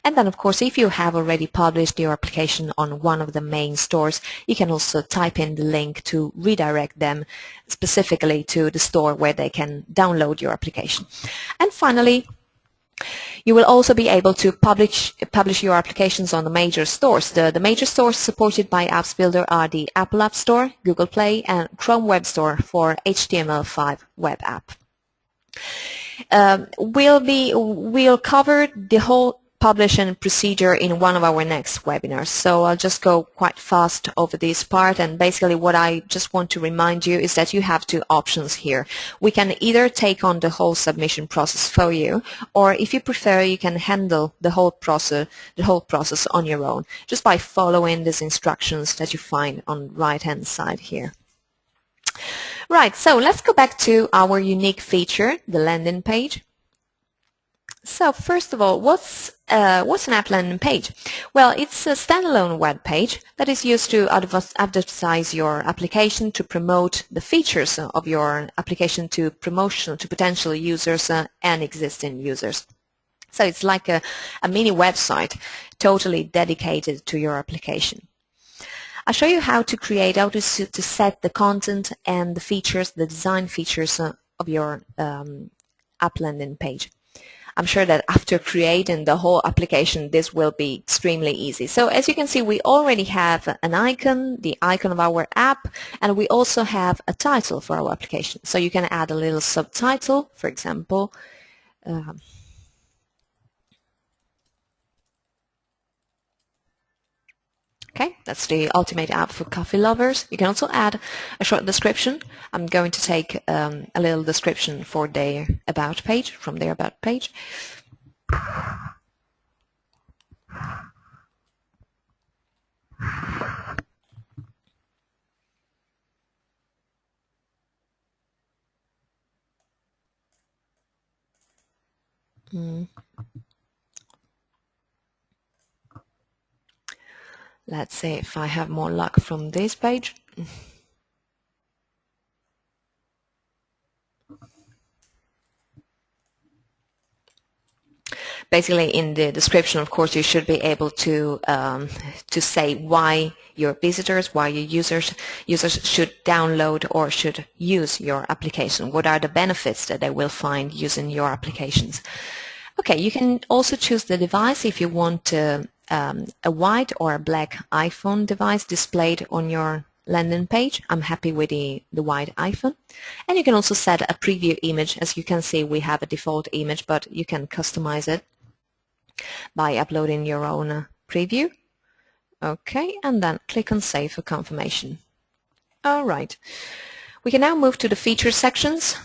And then, of course, if you have already published your application on one of the main stores, you can also type in the link to redirect them specifically to the store where they can download your application. And finally, you will also be able to publish your applications on the major stores. The major stores supported by AppsBuilder are the Apple App Store, Google Play, and Chrome Web Store for HTML5 web app. We'll cover the whole publishing procedure in one of our next webinars. So I'll just go quite fast over this part, and basically what I just want to remind you is that you have two options here. We can either take on the whole submission process for you, or if you prefer, you can handle the whole process on your own just by following these instructions that you find on the right-hand side here. Right, so let's go back to our unique feature, the landing page. So first of all, what's an app landing page? Well, it's a standalone web page that is used to advertise your application, to promote the features of your application to potential users and existing users. So it's like a mini website totally dedicated to your application. I'll show you how to set the content and the features, the design features of your app landing page. I'm sure that after creating the whole application, this will be extremely easy. So as you can see, we already have an icon, the icon of our app, and we also have a title for our application. So you can add a little subtitle, for example. Okay, that's the ultimate app for coffee lovers. You can also add a short description. I'm going to take a little description for their about page, from their about page. Let's see if I have more luck from this page. Basically, in the description, of course, you should be able to say why your visitors, why your users should download or should use your application. What are the benefits that they will find using your applications? Okay, you can also choose the device if you want a white or a black iPhone device displayed on your landing page. I'm happy with the white iPhone. And you can also set a preview image. As you can see, we have a default image, but you can customize it by uploading your own preview. Okay, and then click on Save for confirmation. All right. We can now move to the feature sections,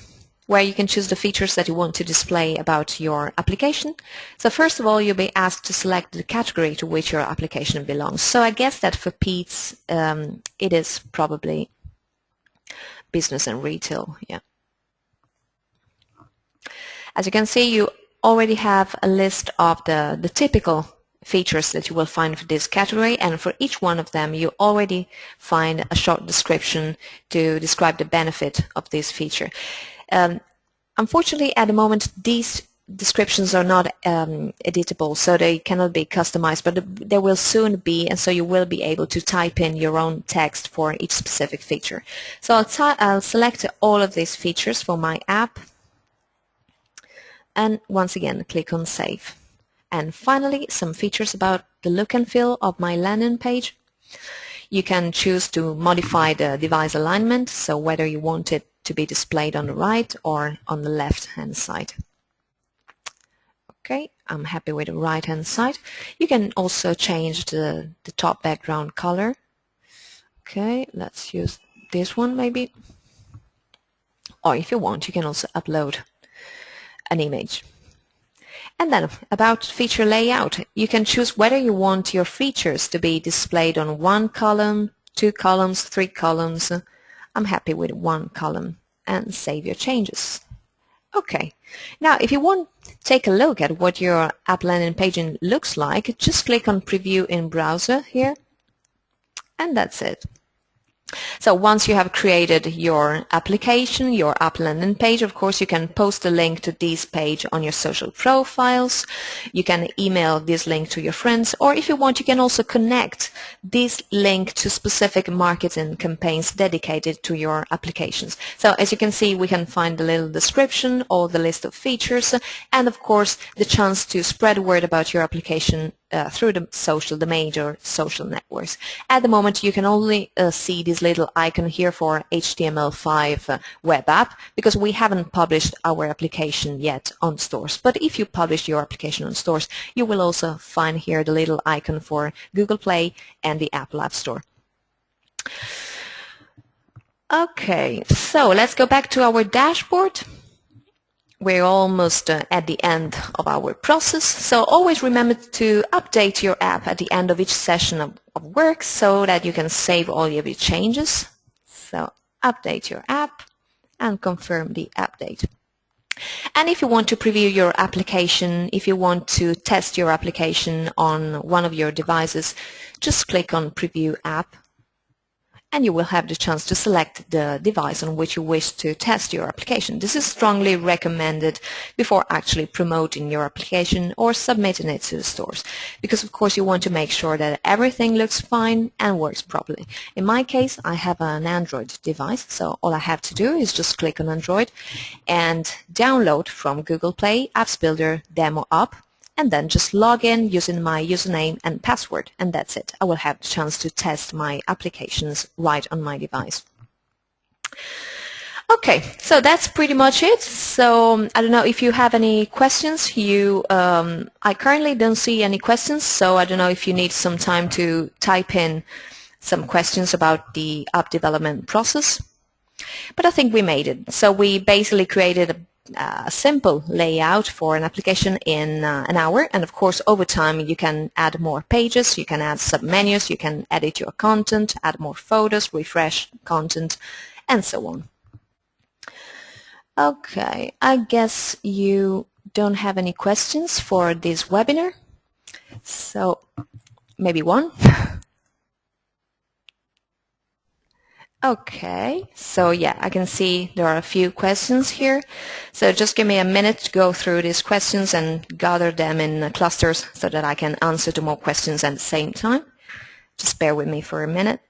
where you can choose the features that you want to display about your application. So first of all, you'll be asked to select the category to which your application belongs. So I guess that for Pete's, it is probably business and retail. Yeah. As you can see, you already have a list of the typical features that you will find for this category, and for each one of them you already find a short description to describe the benefit of this feature. Unfortunately, at the moment, these descriptions are not editable, so they cannot be customized, but there will soon be, and so you will be able to type in your own text for each specific feature. So I'll select all of these features for my app, and once again click on Save. And finally, some features about the look and feel of my landing page. You can choose to modify the device alignment, so whether you want it to be displayed on the right or on the left-hand side. Okay, I'm happy with the right-hand side. You can also change the top background color. Okay, let's use this one maybe. Or if you want, you can also upload an image. And then about feature layout, you can choose whether you want your features to be displayed on one column, 2 columns, 3 columns. I'm happy with 1 column, and save your changes. Okay, now if you want to take a look at what your app landing page looks like, just click on Preview in Browser here, and that's it. So once you have created your application, your app landing page, of course you can post a link to this page on your social profiles. You can email this link to your friends, or if you want, you can also connect this link to specific marketing campaigns dedicated to your applications. So as you can see, we can find the little description or the list of features, and of course the chance to spread word about your application through the major social networks. At the moment, you can only see this little little icon here for HTML5 web app because we haven't published our application yet on stores. But if you publish your application on stores, you will also find here the little icon for Google Play and the Apple App Store. Okay, so let's go back to our dashboard. We're almost at the end of our process, so always remember to update your app at the end of each session of work so that you can save all of your changes. So update your app and confirm the update. And if you want to preview your application, if you want to test your application on one of your devices, just click on Preview App, and you will have the chance to select the device on which you wish to test your application. This is strongly recommended before actually promoting your application or submitting it to the stores, because of course you want to make sure that everything looks fine and works properly. In my case, I have an Android device, so all I have to do is just click on Android and download from Google Play AppsBuilder Demo App, and then just log in using my username and password, and that's it. I will have the chance to test my applications right on my device. Okay, so that's pretty much it. So I don't know if you have any questions. I currently don't see any questions, so I don't know if you need some time to type in some questions about the app development process. But I think we made it. So we basically created a simple layout for an application in an hour, and of course over time you can add more pages, you can add submenus, you can edit your content, add more photos, refresh content, and so on. Okay, I guess you don't have any questions for this webinar, so maybe one. Okay, so yeah, I can see there are a few questions here. So just give me a minute to go through these questions and gather them in clusters so that I can answer to more questions at the same time. Just bear with me for a minute.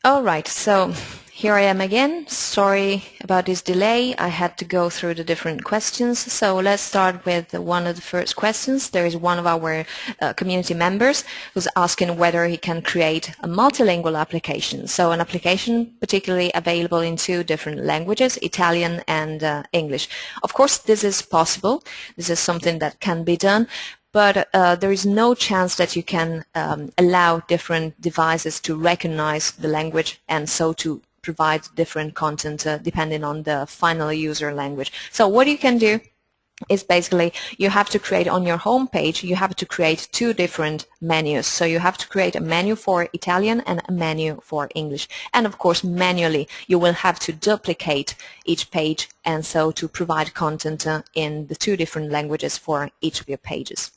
All right, so here I am again. Sorry about this delay. I had to go through the different questions. So let's start with one of the first questions. There is one of our community members who's asking whether he can create a multilingual application. So an application particularly available in two different languages, Italian and English. Of course, this is possible. This is something that can be done. But there is no chance that you can allow different devices to recognize the language and so to provide different content depending on the final user language. So what you can do is basically you have to create on your home page, you have to create two different menus. So you have to create a menu for Italian and a menu for English. And of course manually you will have to duplicate each page and so to provide content in the two different languages for each of your pages.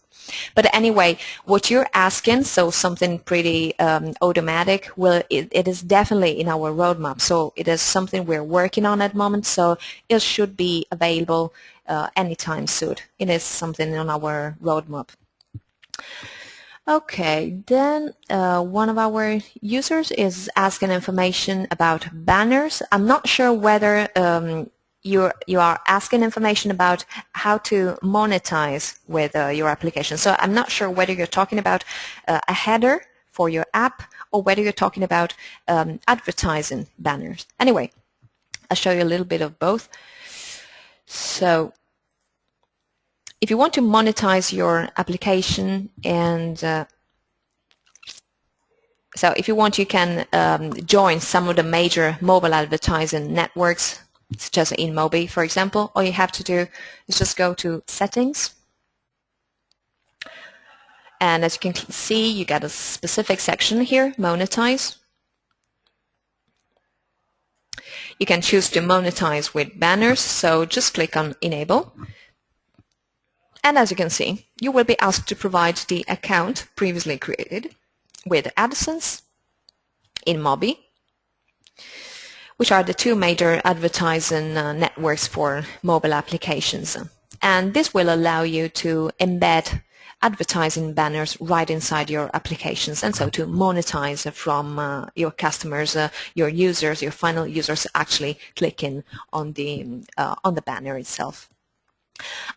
But anyway, what you're asking, so something pretty automatic, well, it is definitely in our roadmap. So it is something we're working on at the moment, so it should be available anytime soon. It is something on our roadmap. Okay, then one of our users is asking information about banners. I'm not sure whether you are asking information about how to monetize with your application. So I'm not sure whether you're talking about a header for your app or whether you're talking about advertising banners. Anyway, I'll show you a little bit of both. So if you want to monetize your application and so if you want, you can join some of the major mobile advertising networks such as InMobi, for example. All you have to do is just go to Settings, and as you can see, you get a specific section here, Monetize. You can choose to monetize with banners, so just click on Enable. And as you can see, you will be asked to provide the account previously created with AdSense, InMobi, which are the two major advertising networks for mobile applications. And this will allow you to embed advertising banners right inside your applications and so to monetize from your customers, your users, your final users actually clicking on the banner itself.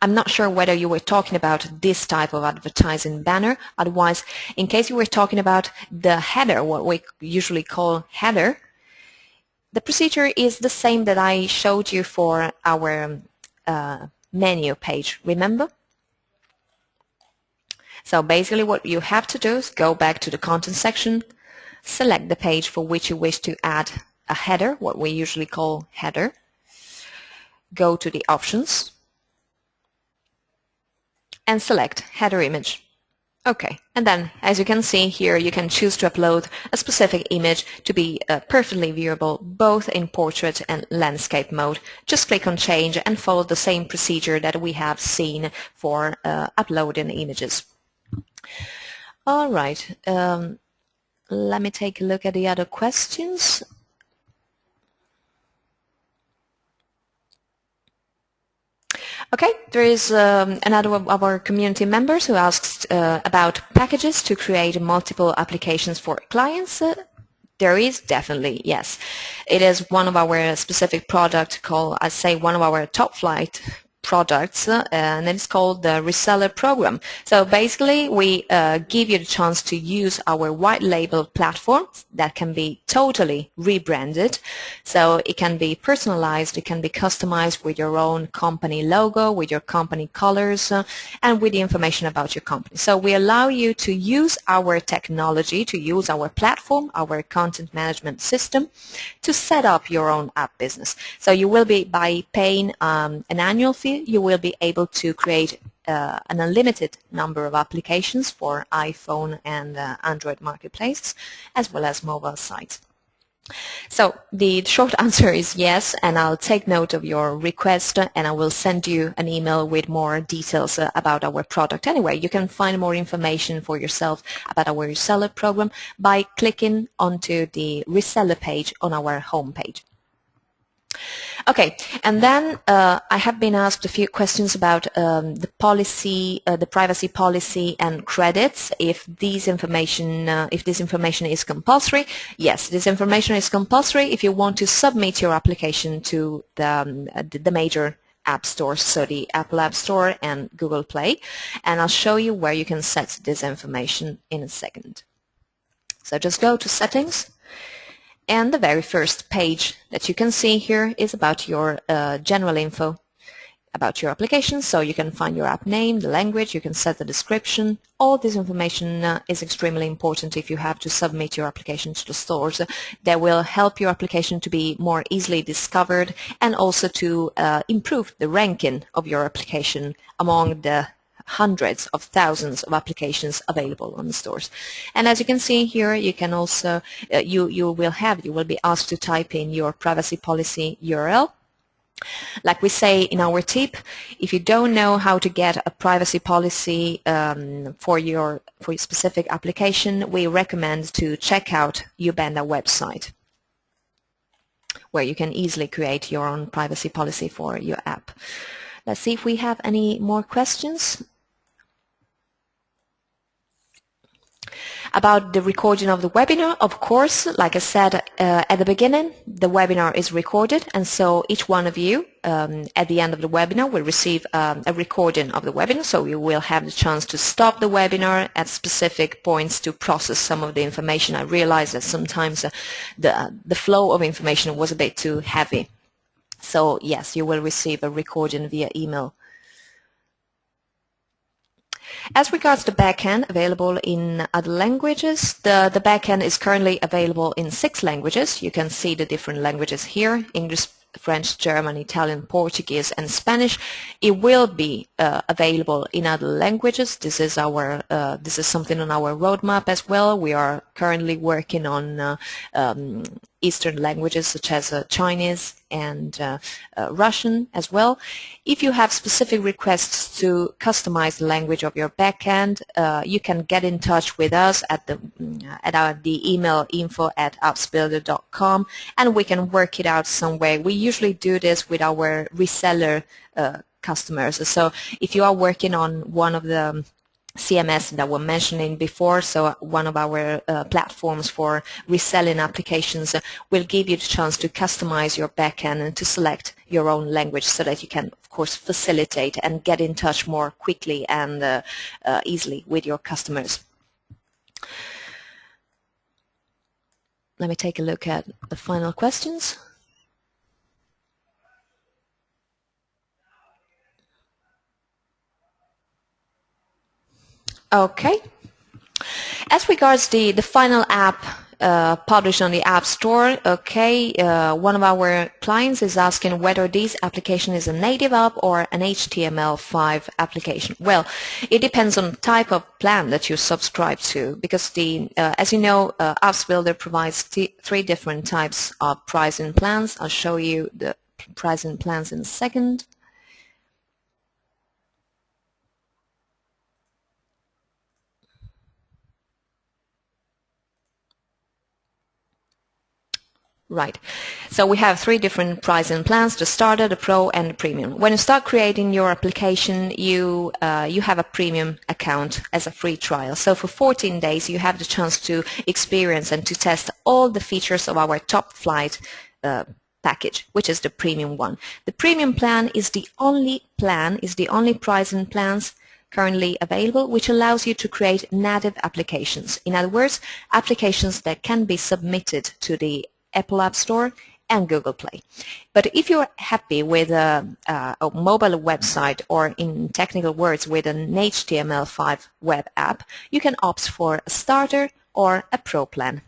I'm not sure whether you were talking about this type of advertising banner. Otherwise, in case you were talking about the header, what we usually call header, the procedure is the same that I showed you for our menu page, remember? So basically what you have to do is go back to the content section, select the page for which you wish to add a header, what we usually call header, go to the options, and select header image. Okay, and then as you can see here, you can choose to upload a specific image to be perfectly viewable both in portrait and landscape mode. Just click on change and follow the same procedure that we have seen for uploading images. All right, let me take a look at the other questions. Okay, there is another of our community members who asks about packages to create multiple applications for clients. There is definitely, yes. It is one of our specific product called, I say, one of our top flight products, and it's called the reseller program. So basically we give you the chance to use our white label platform that can be totally rebranded. So it can be personalized, it can be customized with your own company logo, with your company colors, and with the information about your company. So we allow you to use our technology, to use our platform, our content management system to set up your own app business. So you will be, by paying an annual fee, you will be able to create an unlimited number of applications for iPhone and Android marketplaces, as well as mobile sites. So the short answer is yes, and I'll take note of your request and I will send you an email with more details about our product. Anyway, you can find more information for yourself about our reseller program by clicking onto the reseller page on our homepage. Okay, and then I have been asked a few questions about the policy, the privacy policy and credits. If this information is compulsory, yes, this information is compulsory if you want to submit your application to the major app stores, so the Apple App Store and Google Play, and I'll show you where you can set this information in a second. So just go to Settings. And the very first page that you can see here is about your general info about your application. So you can find your app name, the language, you can set the description. All this information is extremely important if you have to submit your application to the stores. That will help your application to be more easily discovered and also to improve the ranking of your application among the hundreds of thousands of applications available on the stores. And as you can see here, you can also you will be asked to type in your privacy policy URL. Like we say in our tip, if you don't know how to get a privacy policy for your specific application, we recommend to check out Ubanda website, where you can easily create your own privacy policy for your app. Let's see if we have any more questions. About the recording of the webinar, of course, like I said at the beginning, the webinar is recorded, and so each one of you at the end of the webinar will receive a recording of the webinar, so you will have the chance to stop the webinar at specific points to process some of the information. I realized that sometimes the flow of information was a bit too heavy. So yes, you will receive a recording via email. As regards the backend available in other languages, the backend is currently available in 6 languages. You can see the different languages here: English, French, German, Italian, Portuguese, and Spanish. It will be available in other languages. This is something on our roadmap as well. We are currently working on Eastern languages such as Chinese and Russian as well. If you have specific requests to customize the language of your backend, you can get in touch with us at the email info@appsbuilder.com, and we can work it out some way. We usually do this with our reseller customers. So if you are working on one of the CMS that we're mentioning before, so one of our platforms for reselling applications, will give you the chance to customize your backend and to select your own language so that you can, of course, facilitate and get in touch more quickly and easily with your customers. Let me take a look at the final questions. Okay. As regards the final app published on the App Store, okay, one of our clients is asking whether this application is a native app or an HTML5 application. Well, it depends on the type of plan that you subscribe to, because as you know, AppsBuilder provides 3 different types of pricing plans. I'll show you the pricing plans in a second. Right. So we have 3 different pricing plans: the starter, the pro, and the premium. When you start creating your application, you have a premium account as a free trial. So for 14 days, you have the chance to experience and to test all the features of our top flight package, which is the premium one. The premium plan is the only pricing plans currently available which allows you to create native applications. In other words, applications that can be submitted to the Apple App Store and Google Play. But if you're happy with a mobile website, or in technical words with an HTML5 web app, you can opt for a starter or a pro plan.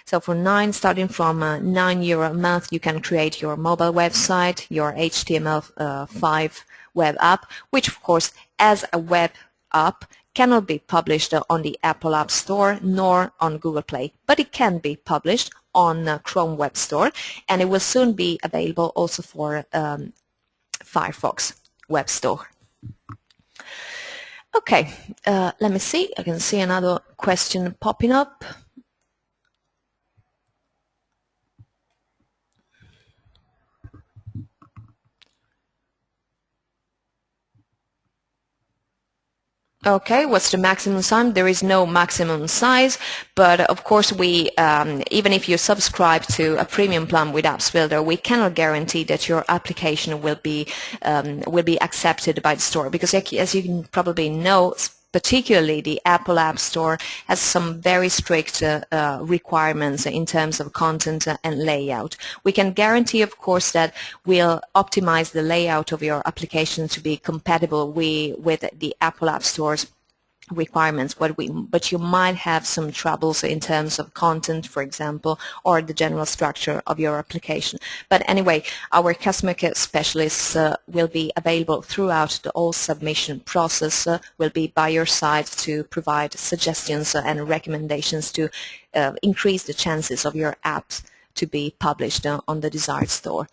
So for starting from €9 a month, you can create your mobile website, your HTML5 web app, which of course as a web app cannot be published on the Apple App Store nor on Google Play, but it can be published on Chrome Web Store, and it will soon be available also for Firefox Web Store. Okay, let me see. I can see another question popping up. Okay, what's the maximum size? There is no maximum size, but of course we, even if you subscribe to a premium plan with AppsBuilder, we cannot guarantee that your application will be accepted by the store, because as you probably know, particularly the Apple App Store has some very strict requirements in terms of content and layout. We can guarantee, of course, that we'll optimize the layout of your application to be compatible with the Apple App Store's requirements, but you might have some troubles in terms of content, for example, or the general structure of your application. But anyway, our customer care specialists will be available throughout the whole submission process, will be by your side to provide suggestions and recommendations to increase the chances of your apps to be published on the desired store.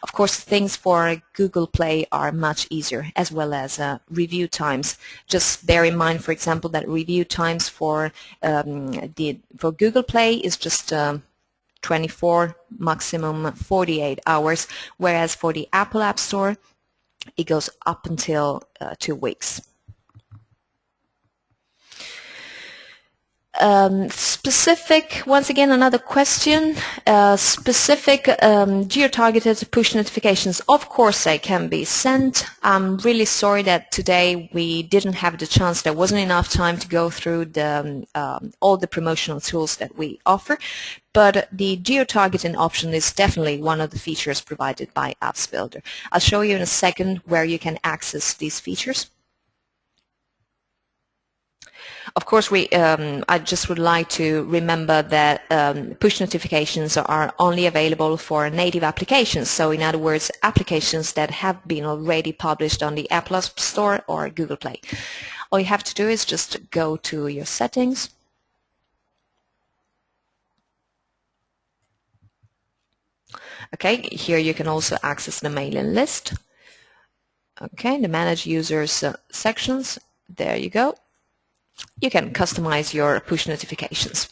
Of course, things for Google Play are much easier, as well as review times. Just bear in mind, for example, that review times for Google Play is just 24, maximum 48 hours, whereas for the Apple App Store, it goes up until 2 weeks. Specific, once again, another question, specific geo-targeted push notifications, of course they can be sent. I'm really sorry that today we didn't have the chance, there wasn't enough time to go through all the promotional tools that we offer, but the geo-targeting option is definitely one of the features provided by AppsBuilder. I'll show you in a second where you can access these features. Of course, I just would like to remember that push notifications are only available for native applications. So in other words, applications that have been already published on the Apple App Store or Google Play. All you have to do is just go to your settings. Okay, here you can also access the mailing list. Okay, the Manage Users sections. There you go. You can customize your push notifications.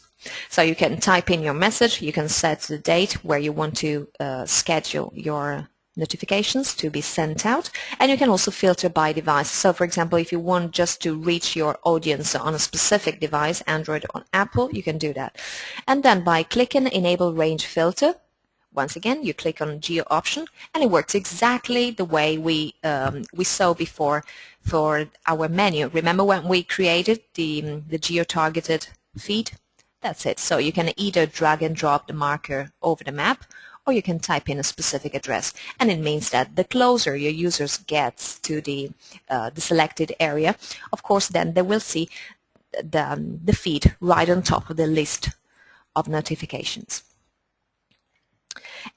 So you can type in your message, you can set the date where you want to schedule your notifications to be sent out, and you can also filter by device. So for example, if you want just to reach your audience on a specific device, Android or Apple, you can do that. And then by clicking Enable Range Filter, once again, you click on Geo option, and it works exactly the way we saw before for our menu. Remember when we created the geo-targeted feed? That's it. So you can either drag and drop the marker over the map, or you can type in a specific address, and it means that the closer your users get to the selected area, of course, then they will see the feed right on top of the list of notifications.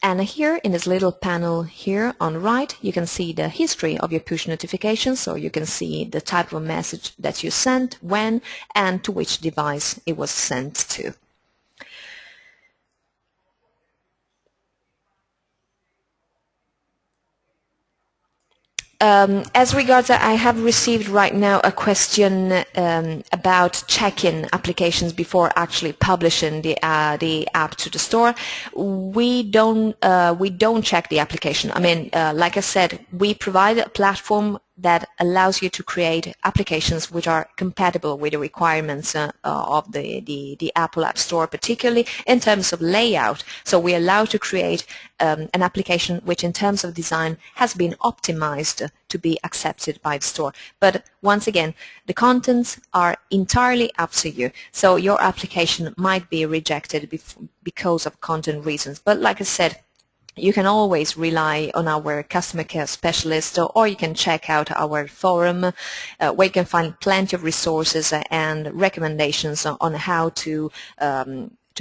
And here in this little panel here on the right, you can see the history of your push notifications, so you can see the type of message that you sent, when, and to which device it was sent to. As regards, I have received right now a question about checking applications before actually publishing the app to the store. We don't check the application. I mean, like I said, we provide a platform that allows you to create applications which are compatible with the requirements of the Apple App Store, particularly in terms of layout. So we allow to create an application which in terms of design has been optimized to be accepted by the store. But once again, the contents are entirely up to you. So your application might be rejected because of content reasons. But like I said, you can always rely on our customer care specialist, or you can check out our forum where you can find plenty of resources and recommendations on how to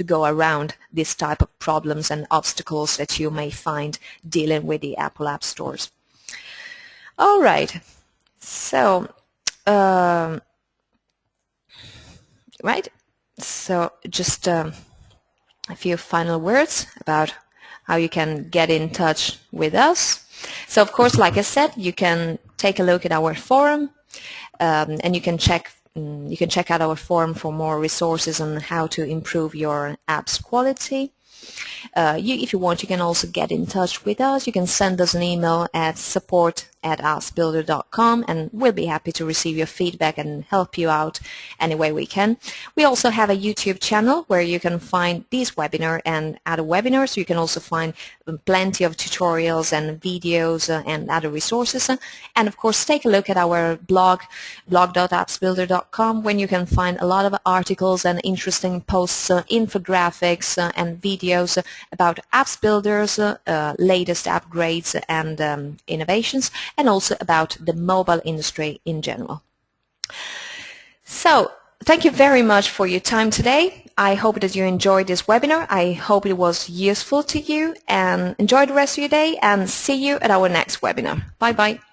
go around this type of problems and obstacles that you may find dealing with the Apple App Stores. All right, so so just a few final words about how you can get in touch with us. So of course, like I said, you can take a look at our forum, and you can check out our forum for more resources on how to improve your app's quality. If you want, you can also get in touch with us. You can send us an email at support appsbuilder.com, and we'll be happy to receive your feedback and help you out any way we can. We also have a YouTube channel where you can find this webinar and other webinars. You can also find plenty of tutorials and videos and other resources. And of course, take a look at our blog, blog.appsbuilder.com, when you can find a lot of articles and interesting posts, infographics and videos about AppsBuilder's latest upgrades and innovations, and also about the mobile industry in general. So, thank you very much for your time today. I hope that you enjoyed this webinar. I hope it was useful to you, and enjoy the rest of your day, and see you at our next webinar. Bye-bye.